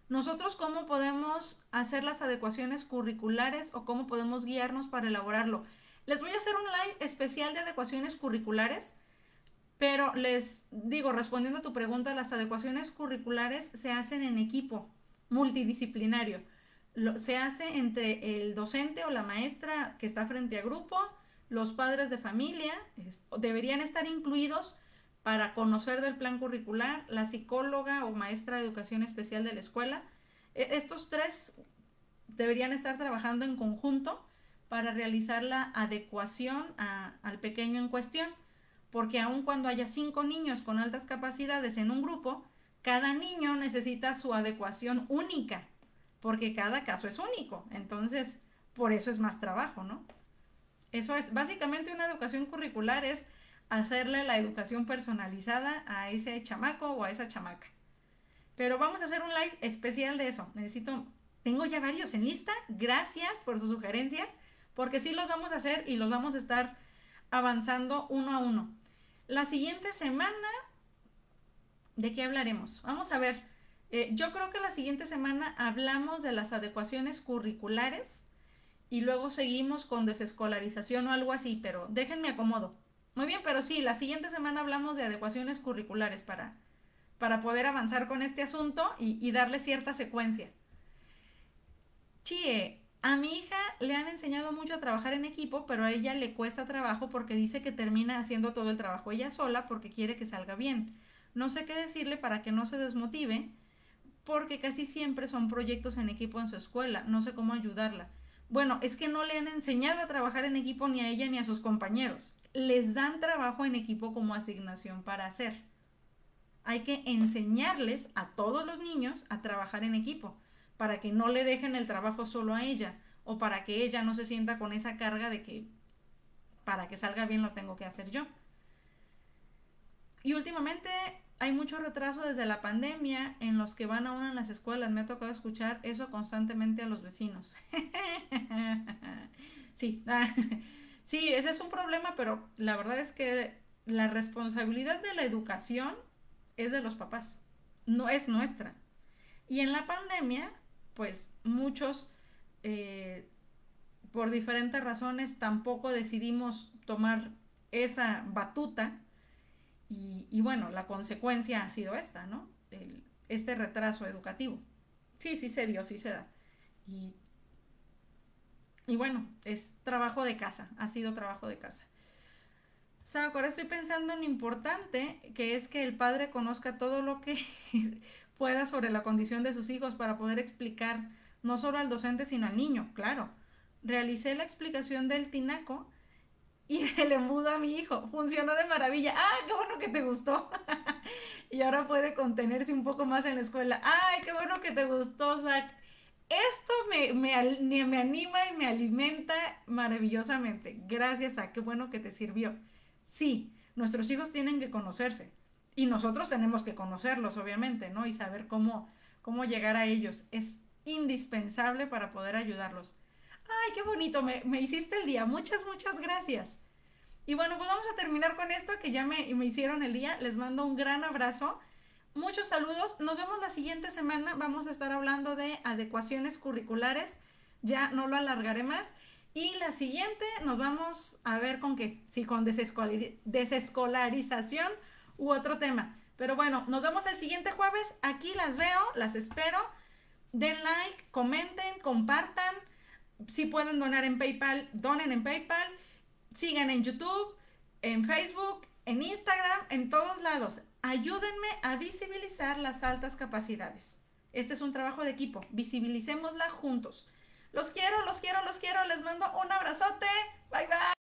Nosotros, ¿cómo podemos hacer las adecuaciones curriculares o cómo podemos guiarnos para elaborarlo? Les voy a hacer un live especial de adecuaciones curriculares, pero les digo, respondiendo a tu pregunta, las adecuaciones curriculares se hacen en equipo multidisciplinario. Se hace entre el docente o la maestra que está frente a grupo, los padres de familia, deberían estar incluidos para conocer del plan curricular, la psicóloga o maestra de educación especial de la escuela. Estos tres deberían estar trabajando en conjunto para realizar la adecuación al pequeño en cuestión, porque aun cuando haya 5 niños con altas capacidades en un grupo, cada niño necesita su adecuación única, porque cada caso es único. Entonces, por eso es más trabajo, ¿no? Eso es, básicamente una educación curricular es hacerle la educación personalizada a ese chamaco o a esa chamaca. Pero vamos a hacer un live especial de eso. Tengo ya varios en lista. Gracias por sus sugerencias, porque sí los vamos a hacer y los vamos a estar avanzando uno a uno. La siguiente semana, ¿de qué hablaremos? Vamos a ver. Yo creo que la siguiente semana hablamos de las adecuaciones curriculares y luego seguimos con desescolarización o algo así, pero déjenme acomodo. Muy bien, pero sí, la siguiente semana hablamos de adecuaciones curriculares para poder avanzar con este asunto y darle cierta secuencia. Chie, a mi hija le han enseñado mucho a trabajar en equipo, pero a ella le cuesta trabajo porque dice que termina haciendo todo el trabajo ella sola porque quiere que salga bien. No sé qué decirle para que no se desmotive, porque casi siempre son proyectos en equipo en su escuela. No sé cómo ayudarla. Bueno, es que no le han enseñado a trabajar en equipo ni a ella ni a sus compañeros. Les dan trabajo en equipo como asignación para hacer. Hay que enseñarles a todos los niños a trabajar en equipo, para que no le dejen el trabajo solo a ella, o para que ella no se sienta con esa carga de que para que salga bien lo tengo que hacer yo. Y últimamente hay mucho retraso desde la pandemia en los que van aún en las escuelas. Me ha tocado escuchar eso constantemente a los vecinos. Sí, sí, ese es un problema, pero la verdad es que la responsabilidad de la educación es de los papás, no es nuestra. Y en la pandemia, pues muchos, eh, por diferentes razones, tampoco decidimos tomar esa batuta y bueno, la consecuencia ha sido esta, ¿no? Este retraso educativo. Sí, sí se dio, sí se da. Y, y bueno, es trabajo de casa, ha sido trabajo de casa. O sea, ahora estoy pensando en lo importante que es que el padre conozca todo lo que pueda sobre la condición de sus hijos para poder explicar no solo al docente sino al niño, claro. Realicé la explicación del tinaco y del embudo a mi hijo. Funcionó de maravilla. ¡Ah, qué bueno que te gustó! Y ahora puede contenerse un poco más en la escuela. ¡Ay, qué bueno que te gustó, Zach! Esto me anima y me alimenta maravillosamente. Gracias, Zach. Qué bueno que te sirvió. Sí, nuestros hijos tienen que conocerse. Y nosotros tenemos que conocerlos, obviamente, ¿no? Y saber cómo llegar a ellos. Es indispensable para poder ayudarlos. ¡Ay, qué bonito! Me hiciste el día. Muchas, muchas gracias. Y bueno, pues vamos a terminar con esto que ya me hicieron el día. Les mando un gran abrazo. Muchos saludos. Nos vemos la siguiente semana. Vamos a estar hablando de adecuaciones curriculares. Ya no lo alargaré más. Y la siguiente nos vamos a ver con qué. Sí, con desescolarización u otro tema. Pero bueno, nos vemos el siguiente jueves. Aquí las veo, las espero. Den like, comenten, compartan. Si pueden donar en PayPal, donen en PayPal. Sigan en YouTube, en Facebook, en Instagram, en todos lados. Ayúdenme a visibilizar las altas capacidades. Este es un trabajo de equipo. Visibilicémosla juntos. Los quiero, los quiero, los quiero. Les mando un abrazote. Bye, bye.